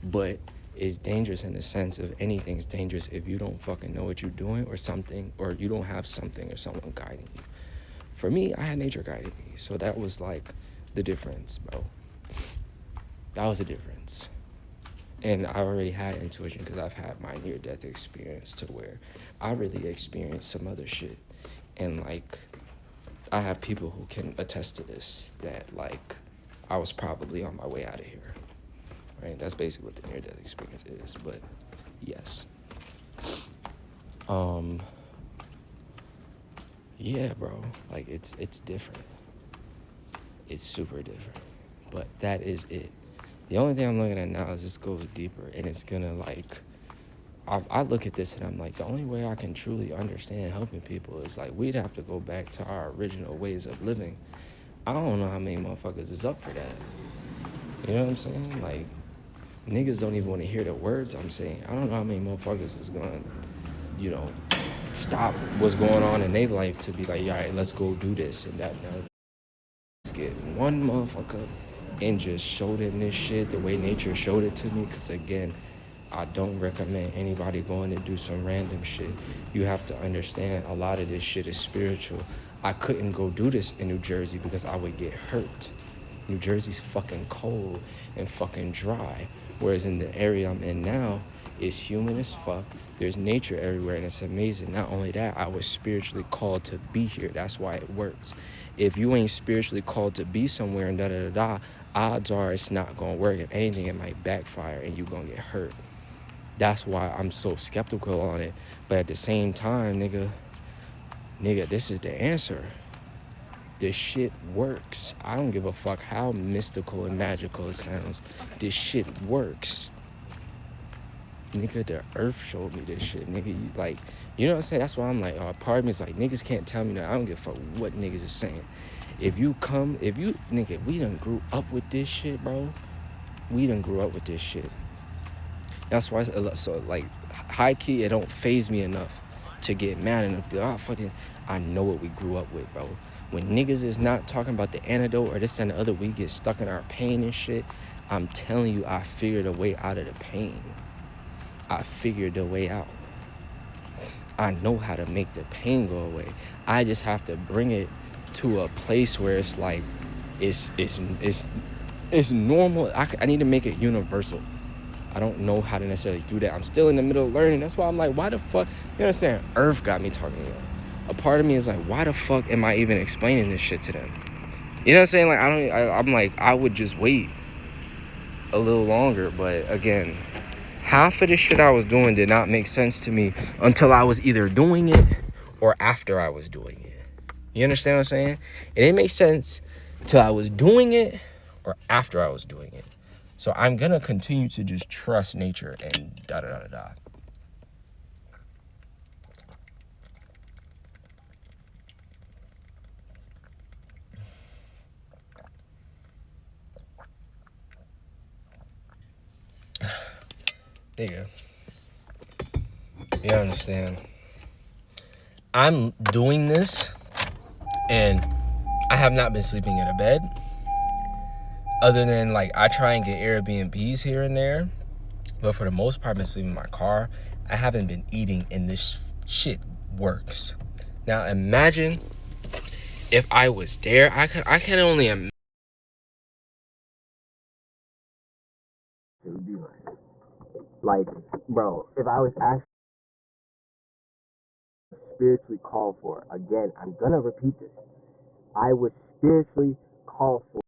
Speaker 1: But it's dangerous in the sense of anything's dangerous if you don't fucking know what you're doing or something, or you don't have something or someone guiding you, For me, I had nature guiding me. So that was like the difference, bro. That was the difference. And I already had intuition because I've had my near-death experience to where I really experienced some other shit. And like, I have people who can attest to this, that like, I was probably on my way out of here. Right? That's basically what the near-death experience is. But yes. Yeah, bro. Like, it's different. It's super different. But that is it. The only thing I'm looking at now is just goes deeper, and it's gonna like, I look at this and I'm like, the only way I can truly understand helping people is like, we'd have to go back to our original ways of living. I don't know how many motherfuckers is up for that. You know what I'm saying? Like, niggas don't even want to hear the words I'm saying. I don't know how many motherfuckers is gonna, you know, stop what's going on in their life to be like, all right, let's go do this and that. Now, let's get one motherfucker and just show them this shit the way nature showed it to me. Because again, I don't recommend anybody going to do some random shit. You have to understand a lot of this shit is spiritual. I couldn't go do this in New Jersey because I would get hurt. New Jersey's fucking cold and fucking dry. Whereas in the area I'm in now, it's humid as fuck. There's nature everywhere and it's amazing. Not only that, I was spiritually called to be here. That's why it works. If you ain't spiritually called to be somewhere and da-da-da-da, odds are it's not gonna work. If anything, it might backfire and you're gonna get hurt. That's why I'm so skeptical on it. But at the same time, nigga, this is the answer. This shit works. I don't give a fuck how mystical and magical it sounds. This shit works. Nigga, the earth showed me this shit. Nigga, you know what I'm saying? That's why I'm like, part of me is like, niggas can't tell me that. I don't give a fuck what niggas is saying. Nigga, we done grew up with this shit, bro. We done grew up with this shit. That's why, so like, high key, it don't faze me enough to get mad enough to be like, fucking, I know what we grew up with, bro. When niggas is not talking about the antidote or this and the other, we get stuck in our pain and shit. I'm telling you, I figured a way out of the pain. I figured a way out. I know how to make the pain go away. I just have to bring it to a place where it's like, it's normal. I need to make it universal. I don't know how to necessarily do that. I'm still in the middle of learning. That's why I'm like, why the fuck? You understand? Earth got me talking to you. A part of me is like, why the fuck am I even explaining this shit to them? You know what I'm saying? Like, I'm like, I would just wait a little longer. But again, half of the shit I was doing did not make sense to me until I was either doing it or after I was doing it. You understand what I'm saying? It didn't make sense till I was doing it or after I was doing it. So I'm going to continue to just trust nature and da-da-da-da-da. Nigga, you understand? I'm doing this, and I have not been sleeping in a bed. Other than, like, I try and get Airbnbs here and there. But for the most part, I've been sleeping in my car. I haven't been eating, and this shit works. Now, imagine if I was there. I can only imagine. It would be like, bro, if I was actually spiritually called for, again, I'm gonna repeat this. I was spiritually called for